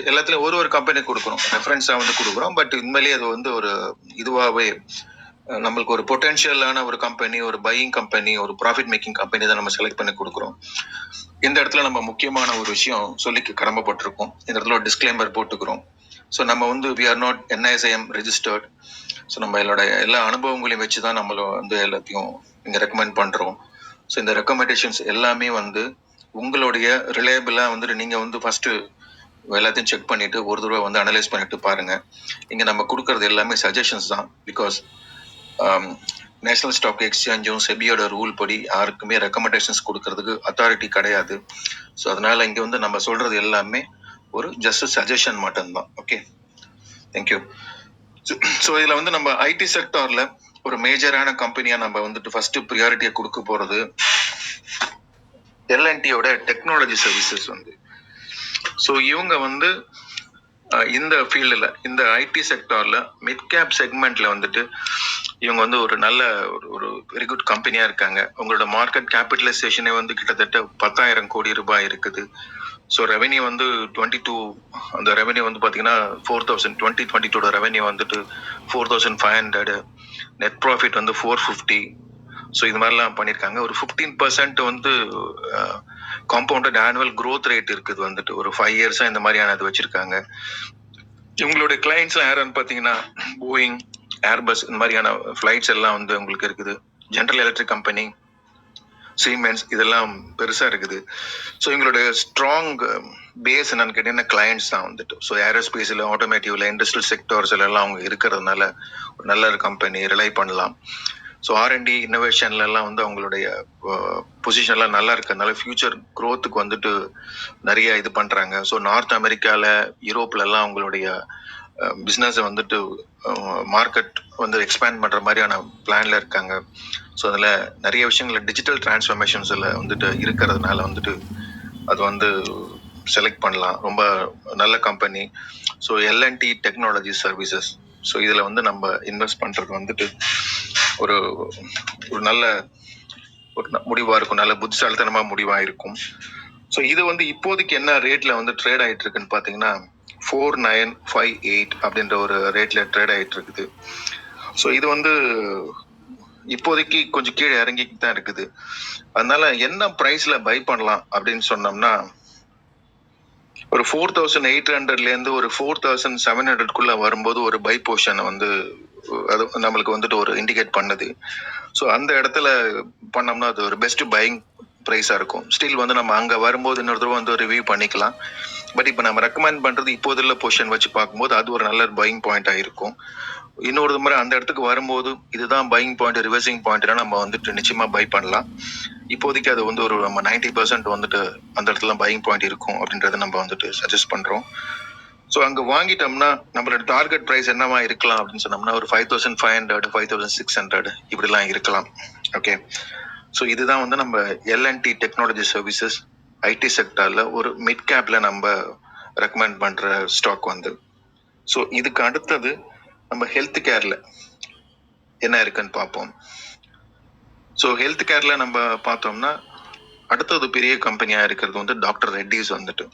எல்லாத்துலயும் ஒரு கம்பெனி கொடுக்குறோம், ரெஃபரன்ஸா வந்து கொடுக்குறோம். பட் உண்மையிலேயே அது வந்து ஒரு இதுவாகவே நம்மளுக்கு ஒரு பொட்டன்ஷியலான ஒரு கம்பெனி, ஒரு பையிங் கம்பெனி, ஒரு ப்ராஃபிட் மேக்கிங் கம்பெனி தான் நம்ம செலக்ட் பண்ணி கொடுக்குறோம். இந்த இடத்துல நம்ம முக்கியமான ஒரு விஷயம் சொல்லிக்க கடமைப்பட்டிருக்கோம். இந்த இடத்துல ஒரு டிஸ்க்ளைமர் போட்டுக்கிறோம். ஸோ நம்ம வந்து we are not NISIM registered. So நம்ம எல்லா அனுபவங்களையும் வச்சு தான் நம்மள வந்து எல்லாத்தையும் இங்க ரெக்கமெண்ட் பண்றோம். ஸோ இந்த ரெக்கமெண்டேஷன்ஸ் எல்லாமே வந்து உங்களுடைய ரிலையபிளா வந்துட்டு நீங்க வந்து ஃபர்ஸ்ட் எல்லாத்தையும் செக் பண்ணிட்டு ஒரு தடவை வந்து அனலைஸ் பண்ணிட்டு பாருங்க. இங்க நம்ம கொடுக்கறது எல்லாமே சஜஷன்ஸ் தான். பிகாஸ் நேஷனல் ஸ்டாக் எக்ஸ்சேஞ்சும் செபியோட ரூல் படி யாருக்குமே ரெக்கமெண்டேஷன்ஸ் கொடுக்கறதுக்கு அத்தாரிட்டி கிடையாது. ஸோ அதனால இங்க வந்து நம்ம சொல்றது எல்லாமே ஒரு ஜஸ்ட் சஜஷன் மட்டும்தான். Okay, thank you. ஸோ இதுல வந்து நம்ம ஐடி செக்டார்ல ஒரு மேஜரான கம்பெனியா நம்ம வந்துட்டு ஃபர்ஸ்ட் ப்ரியாரிட்டியை கொடுக்க போறது L&Tயோட டெக்னாலஜி சர்வீசஸ் வந்து. ஸோ இவங்க வந்து இந்த ஃபீல்டில் இந்த ஐடி செக்டார்ல மிட் கேப் செக்மெண்ட்ல வந்துட்டு இவங்க வந்து ஒரு நல்ல ஒரு வெரி குட் கம்பெனியா இருக்காங்க. உங்களோட மார்க்கெட் கேபிட்டலைசேஷனே வந்து கிட்டத்தட்ட 10,000 கோடி ரூபாய் இருக்குது. ஸோ ரெவென்யூ வந்து 22, அந்த ரெவென்யூ வந்து பார்த்தீங்கன்னா 2022 ரெவென்யூ வந்துட்டு 4,500, நெட் ப்ராஃபிட் வந்து 450. ஸோ இது மாதிரிலாம் பண்ணியிருக்காங்க. ஒரு 15% வந்து காம்பவுண்டட் ஆனுவல் growth ரேட் இருக்குது வந்துட்டு ஒரு 5 இயர்ஸா இந்த மாதிரியான இது வச்சிருக்காங்க. இவங்களுடைய கிளைண்ட்ஸ் யாருன்னு பார்த்தீங்கன்னா போயிங், ஏர்பஸ் இந்த மாதிரியான ஃபிளைட்ஸ் எல்லாம் வந்து உங்களுக்கு இருக்குது. ஜெனரல் எலக்ட்ரிக் கம்பெனி, சீமென்ஸ் இதெல்லாம் பெருசா இருக்குது. ஸோ எங்களுடைய ஸ்ட்ராங் பேஸ் என்னன்னு கேட்டீங்கன்னா கிளைண்ட்ஸ் தான் வந்துட்டு. ஸோ ஏரோஸ்பேஸ்ல, ஆட்டோமேட்டிவ்ல, இண்டஸ்ட்ரியல் செக்டார்ஸ்ல எல்லாம் அவங்க இருக்கிறதுனால ஒரு நல்ல ஒரு கம்பெனி ரிலை பண்ணலாம். ஸோ R&D இன்னோவேஷன்ல எல்லாம் வந்து அவங்களுடைய பொசிஷன்லாம் நல்லா இருக்கிறதுனால ஃபியூச்சர் க்ரோத்துக்கு வந்துட்டு நிறைய இது பண்றாங்க. ஸோ நார்த் அமெரிக்கால, யூரோப்ல எல்லாம் அவங்களுடைய பிஸ்னஸ் வந்துட்டு மார்க்கெட் வந்து எக்ஸ்பேண்ட் பண்ற மாதிரியான பிளான்ல இருக்காங்க. ஸோ அதில் நிறைய விஷயங்கள் டிஜிட்டல் டிரான்ஸ்ஃபர்மேஷன்ஸில் வந்துட்டு இருக்கிறதுனால வந்துட்டு அது வந்து செலக்ட் பண்ணலாம். ரொம்ப நல்ல company. So L&T technology services. So இதில் வந்து நம்ம இன்வெஸ்ட் பண்ணுறது வந்துட்டு ஒரு நல்ல ஒரு முடிவாக இருக்கும், நல்ல புத்திசாலித்தனமாக முடிவாக இருக்கும். ஸோ இது வந்து இப்போதைக்கு என்ன ரேட்டில் வந்து ட்ரேட் ஆகிட்டு இருக்குன்னு பார்த்தீங்கன்னா 4958 அப்படின்ற ஒரு ரேட்ல ட்ரேட் ஆகிட்டு இருக்குது. ஸோ இது வந்து இப்போதைக்கு கொஞ்சம் கீழே இறங்கிட்டு தான் இருக்குது. அதனால என்ன பிரைஸ்ல பை பண்ணலாம் அப்படின்னு சொன்னோம்னா ஒரு 4,800 ஒரு 4,700 வரும்போது ஒரு பை பொசிஷன் வந்து அது நம்மளுக்கு வந்துட்டு ஒரு இண்டிகேட் பண்ணுது. ஸோ அந்த இடத்துல பண்ணோம்னா அது ஒரு பெஸ்ட் பையிங் ப்ரைஸா இருக்கும். ஸ்டில் வந்து நம்ம அங்க வரும்போது இன்னொரு தடவை வந்து ரிவ்யூ பண்ணிக்கலாம். பட் இப்போ நம்ம ரெக்கமெண்ட் பண்றது இப்போதுள்ள பொசிஷன் வச்சு பார்க்கும்போது அது ஒரு நல்ல பையிங் பாயிண்டா இருக்கும். இன்னொரு முறை அந்த இடத்துக்கு வரும்போது இதுதான் பையிங் பாயிண்ட், ரிவர்சிங் பாயிண்ட்னா நம்ம வந்துட்டு நிச்சயமா பை பண்ணலாம். இப்போதைக்கு அது வந்து ஒரு நம்ம 90% வந்துட்டு அந்த இடத்துல பையிங் பாயிண்ட் இருக்கும் அப்படின்றத நம்ம வந்துட்டு சஜஸ்ட் பண்றோம். ஸோ அங்கே வாங்கிட்டோம்னா நம்மளோட டார்கெட் ப்ரைஸ் என்னவா இருக்கலாம் அப்படின்னு சொன்னோம்னா ஒரு 5500 5600 இப்படிலாம் இருக்கலாம். ஓகே, ஸோ இதுதான் வந்து நம்ம எல்என்டி டெக்னாலஜி சர்வீசஸ் ஐடி செக்டர்ல ஒரு மிட் கேப்ல நம்ம ரெக்கமெண்ட் பண்ற ஸ்டாக் வந்து. ஸோ இதுக்கு அடுத்தது நம்ம ஹெல்த் கேர்ல என்ன இருக்குன்னு பார்ப்போம். ஸோ ஹெல்த் கேர்ல நம்ம பார்த்தோம்னா அடுத்தது பெரிய கம்பெனியா இருக்கிறது வந்து டாக்டர் ரெட்டிஸ் வந்துட்டு.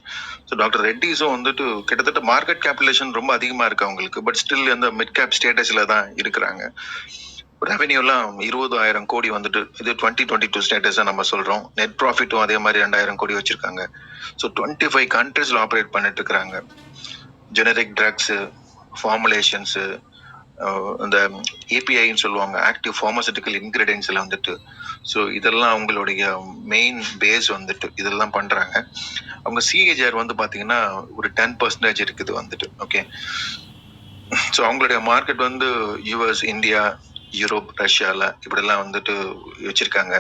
ஸோ டாக்டர் ரெட்டிஸும் வந்துட்டு கிட்டத்தட்ட மார்க்கெட் கேபிடலேஷன் ரொம்ப அதிகமா இருக்கு அவங்களுக்கு. பட் ஸ்டில் அந்த மிட் கேப் ஸ்டேட்டஸ்ல தான் இருக்கிறாங்க. ரெவென்யூலாம் 20,000 கோடி வந்துட்டு இது 2022 ஸ்டேட்டஸா நம்ம சொல்றோம். நெட் ப்ராஃபிட்டும் அதே மாதிரி 2,000 கோடி வச்சிருக்காங்க. ஸோ 25 கண்ட்ரீஸ்ல ஆப்ரேட் பண்ணிட்டு இருக்கிறாங்க. ஜெனரிக் ட்ரக்ஸ், ஃபார்முலேஷன்ஸ், இந்த ஏபிஐன்னு சொல்லுவாங்க, ஆக்டிவ் ஃபார்மசூட்டிக்கல் இன்கிரீடியன்ஸ்ல வந்துட்டு. ஸோ இதெல்லாம் அவங்களுடைய மெயின் பேஸ் வந்துட்டு இதெல்லாம் பண்றாங்க. அவங்க சிஏஜிஆர் வந்து பாத்தீங்கன்னா ஒரு 10% இருக்குது வந்துட்டு. ஓகே, ஸோ அவங்களுடைய மார்க்கெட் வந்து யூஎஸ், இந்தியா, யூரோப், ரஷ்யால இப்படிலாம் வந்துட்டு வச்சிருக்காங்க.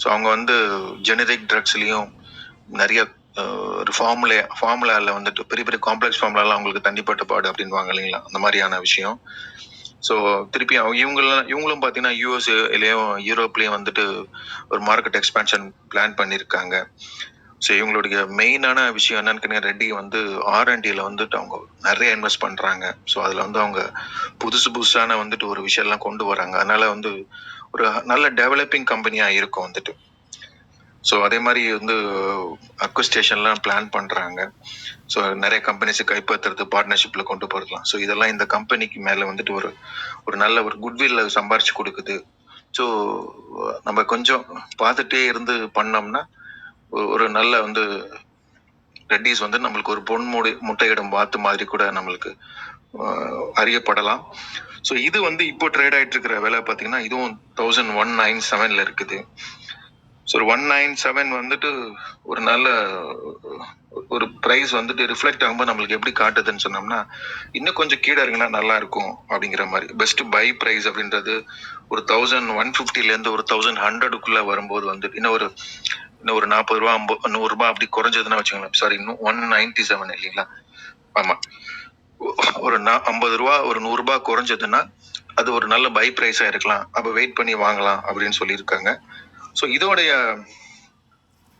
ஸோ அவங்க வந்து ஜெனரிக் ட்ரக்ஸ்லயும் நிறைய ஒரு ஃபார்முலால வந்துட்டு பெரிய பெரிய காம்ப்ளெக்ஸ் ஃபார்முலாலாம் அவங்களுக்கு தனிப்பட்ட பாடு அப்படின்வாங்க இல்லைங்களா, அந்த மாதிரியான விஷயம். ஸோ திருப்பி இவங்களும் பார்த்தீங்கன்னா யூஎஸ்லயும் யூரோப்லயும் வந்துட்டு ஒரு மார்க்கெட் எக்ஸ்பேன்ஷன் பிளான் பண்ணியிருக்காங்க. ஸோ இவங்களுடைய மெயினான விஷயம் என்னன்னு கேட்டீங்கன்னா ரெட்டி வந்து ஆர்என்டியில் வந்துட்டு அவங்க நிறைய இன்வெஸ்ட் பண்ணுறாங்க. ஸோ அதில் வந்து அவங்க புதுசான வந்துட்டு ஒரு விஷயம்லாம் கொண்டு வராங்க. அதனால வந்து ஒரு நல்ல டெவலப்பிங் கம்பெனியாக இருக்கும் வந்துட்டு. ஸோ அதே மாதிரி வந்து அக்வஸ்டேஷன்லாம் பிளான் பண்ணுறாங்க. ஸோ நிறைய கம்பெனிஸை கைப்பற்றுறது, பார்ட்னர்ஷிப்பில் கொண்டு போகிறதுலாம். ஸோ இதெல்லாம் இந்த கம்பெனிக்கு மேலே வந்துட்டு ஒரு நல்ல ஒரு குட்வில் சம்பாரிச்சு கொடுக்குது. ஸோ நம்ம கொஞ்சம் பார்த்துட்டே இருந்து பண்ணோம்னா ஒரு நல்ல வந்து ரெட்டிஸ் வந்து நம்மளுக்கு ஒரு முட்டையிடும் வாத்து மாதிரி கூட நம்மளுக்கு அறியப்படலாம். ஸோ இது வந்து இப்போ ட்ரேட் ஆகிட்டு இருக்கிற விலை பார்த்தீங்கன்னா இதுவும் 1197 இருக்குது. ஸோ 197 வந்துட்டு ஒரு நல்ல ஒரு ப்ரைஸ் வந்துட்டு ரிஃப்ளெக்ட் ஆகும்போது நம்மளுக்கு எப்படி காட்டுதுன்னு சொன்னோம்னா இன்னும் கொஞ்சம் கீழே இருக்குன்னா நல்லா இருக்கும் அப்படிங்கிற மாதிரி. பெஸ்ட் பை ப்ரைஸ் அப்படின்றது ஒரு 1150 ஒரு 1100 வரும்போது வந்துட்டு இன்னும் ஒரு 40 ரூபா 100 ரூபாய் அப்படி குறைஞ்சதுன்னா வச்சுக்கோங்களேன். சாரி, இன்னும் 197 இல்லைங்களா? ஆமா, ஒரு 50 ரூபா ஒரு 100 ரூபாய் குறைஞ்சதுன்னா அது ஒரு நல்ல பை ப்ரைஸா இருக்கலாம். அப்ப வெயிட் பண்ணி வாங்கலாம் அப்படின்னு சொல்லியிருக்காங்க. ஸோ இதோடைய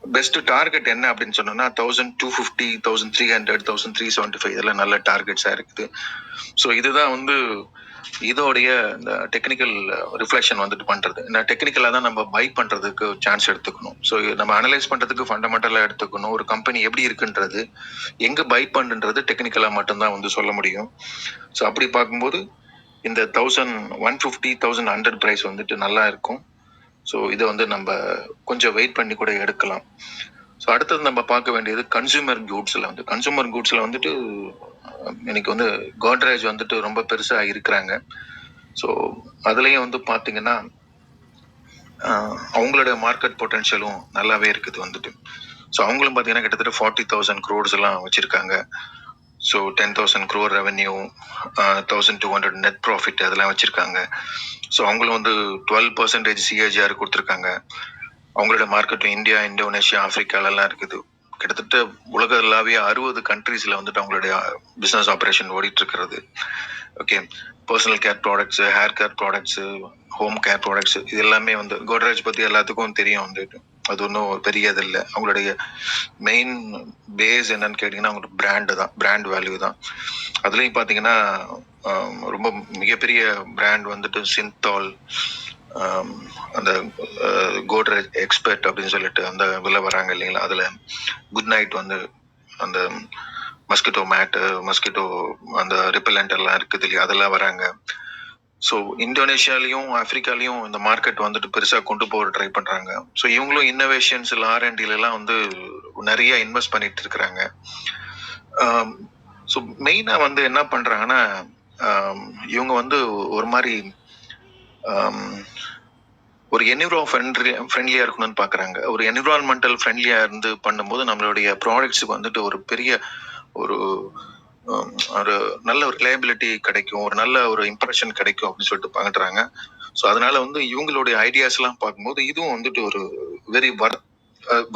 பெஸ்ட் டார்கெட் என்ன அப்படின்னு சொன்னோம்னா 1250, 1300, 1375 இதெல்லாம் நல்ல டார்கெட்ஸா இருக்குது. ஸோ இதுதான் வந்து இதோடைய இந்த டெக்னிக்கல் ரிஃப்ளெக்ஷன் வந்துட்டு பண்றது. நான் டெக்னிக்கலா தான் நம்ம பை பண்றதுக்கு சான்ஸ் எடுத்துக்கணும். ஸோ நம்ம அனலைஸ் பண்றதுக்கு ஃபண்டமெண்டலா எடுத்துக்கணும். ஒரு கம்பெனி எப்படி இருக்குன்றது, எங்க பை பண்ணுன்றது டெக்னிக்கலா மட்டும்தான் வந்து சொல்ல முடியும். ஸோ அப்படி பார்க்கும்போது இந்த 1150, 1100 பிரைஸ் வந்துட்டு நல்லா இருக்கும். ஸோ இதை வந்து நம்ம கொஞ்சம் வெயிட் பண்ணி கூட எடுக்கலாம். ஸோ அடுத்தது நம்ம பார்க்க வேண்டியது கன்சூமர் கூட்ஸ்ல வந்துட்டு இன்னைக்கு வந்து கோத்ரேஜ் வந்துட்டு ரொம்ப பெருசா இருக்கிறாங்க. ஸோ அதுலயும் வந்து பாத்தீங்கன்னா அவங்களுடைய மார்க்கெட் பொட்டன்ஷியலும் நல்லாவே இருக்குது வந்துட்டு. ஸோ அவங்களும் பார்த்தீங்கன்னா கிட்டத்தட்ட 40,000 crores எல்லாம் வச்சிருக்காங்க. So 10,000 crore revenue, 1,200 net profit அதெல்லாம் வச்சிருக்காங்க. ஸோ அவங்களும் வந்து 12% சிஏஜிஆர் கொடுத்துருக்காங்க. அவங்களோட மார்க்கெட்டும் இந்தியா, இந்தோனேஷியா, ஆப்பிரிக்காலெல்லாம் இருக்குது. கிட்டத்தட்ட உலகளாவிய 60 கண்ட்ரீஸ்ல வந்துட்டு அவங்களுடைய பிசினஸ் ஆப்ரேஷன் ஓடிட்டு இருக்கிறது. Okay, personal care products, hair care products, home care products இது எல்லாமே வந்து கோத்ரேஜ் பத்தி எல்லாத்துக்கும் தெரியும் வந்துட்டு. அது ஒன்றும் பெரிய இது இல்லை. அவங்களுடைய மெயின் பேஸ் என்னன்னு கேட்டீங்கன்னா அவங்களோட பிராண்ட் வேல்யூ தான். அதுலயும் பாத்தீங்கன்னா ரொம்ப மிகப்பெரிய பிராண்ட் வந்துட்டு சிந்தால், அந்த கோத்ரேஜ் எக்ஸ்பர்ட் அப்படின்னு சொல்லிட்டு அந்த விலை வராங்க இல்லைங்களா. அதுல குட் நைட் வந்து அந்த மஸ்கிட்டோ மேட்டு, மஸ்கிட்டோ அந்த ரிப்பலண்ட் எல்லாம் இருக்குது இல்லையா, அதெல்லாம் வராங்க. ஸோ இந்தோனேஷியாலையும் ஆப்பிரிக்காலையும் இந்த மார்க்கெட் வந்துட்டு பெருசா கொண்டு போக ட்ரை பண்றாங்க. ஸோ இவங்களும் இன்னோவேஷன்ஸ் R&D எல்லாம் வந்து நிறைய இன்வெஸ்ட் பண்ணிட்டு இருக்கிறாங்க. ஸோ மெயினா வந்து என்ன பண்றாங்கன்னா இவங்க வந்து ஒரு மாதிரி ஒரு ஃப்ரெண்ட்லியா இருக்கணும்னு பாக்குறாங்க. ஒரு என்விரான்மெண்டல் ஃப்ரெண்ட்லியா இருந்து பண்ணும்போது நம்மளுடைய ப்ராடக்ட்ஸுக்கு வந்துட்டு ஒரு பெரிய ஒரு ஒரு நல்ல ஒரு ரிலையபிலிட்டி கிடைக்கும், ஒரு நல்ல ஒரு இம்ப்ரெஷன் கிடைக்கும் அப்படின்னு சொல்லிட்டு பண்றாங்க. ஸோ அதனால வந்து இவங்களுடைய ஐடியாஸ் எல்லாம் பார்க்கும்போது இதுவும் வந்துட்டு ஒரு வெரி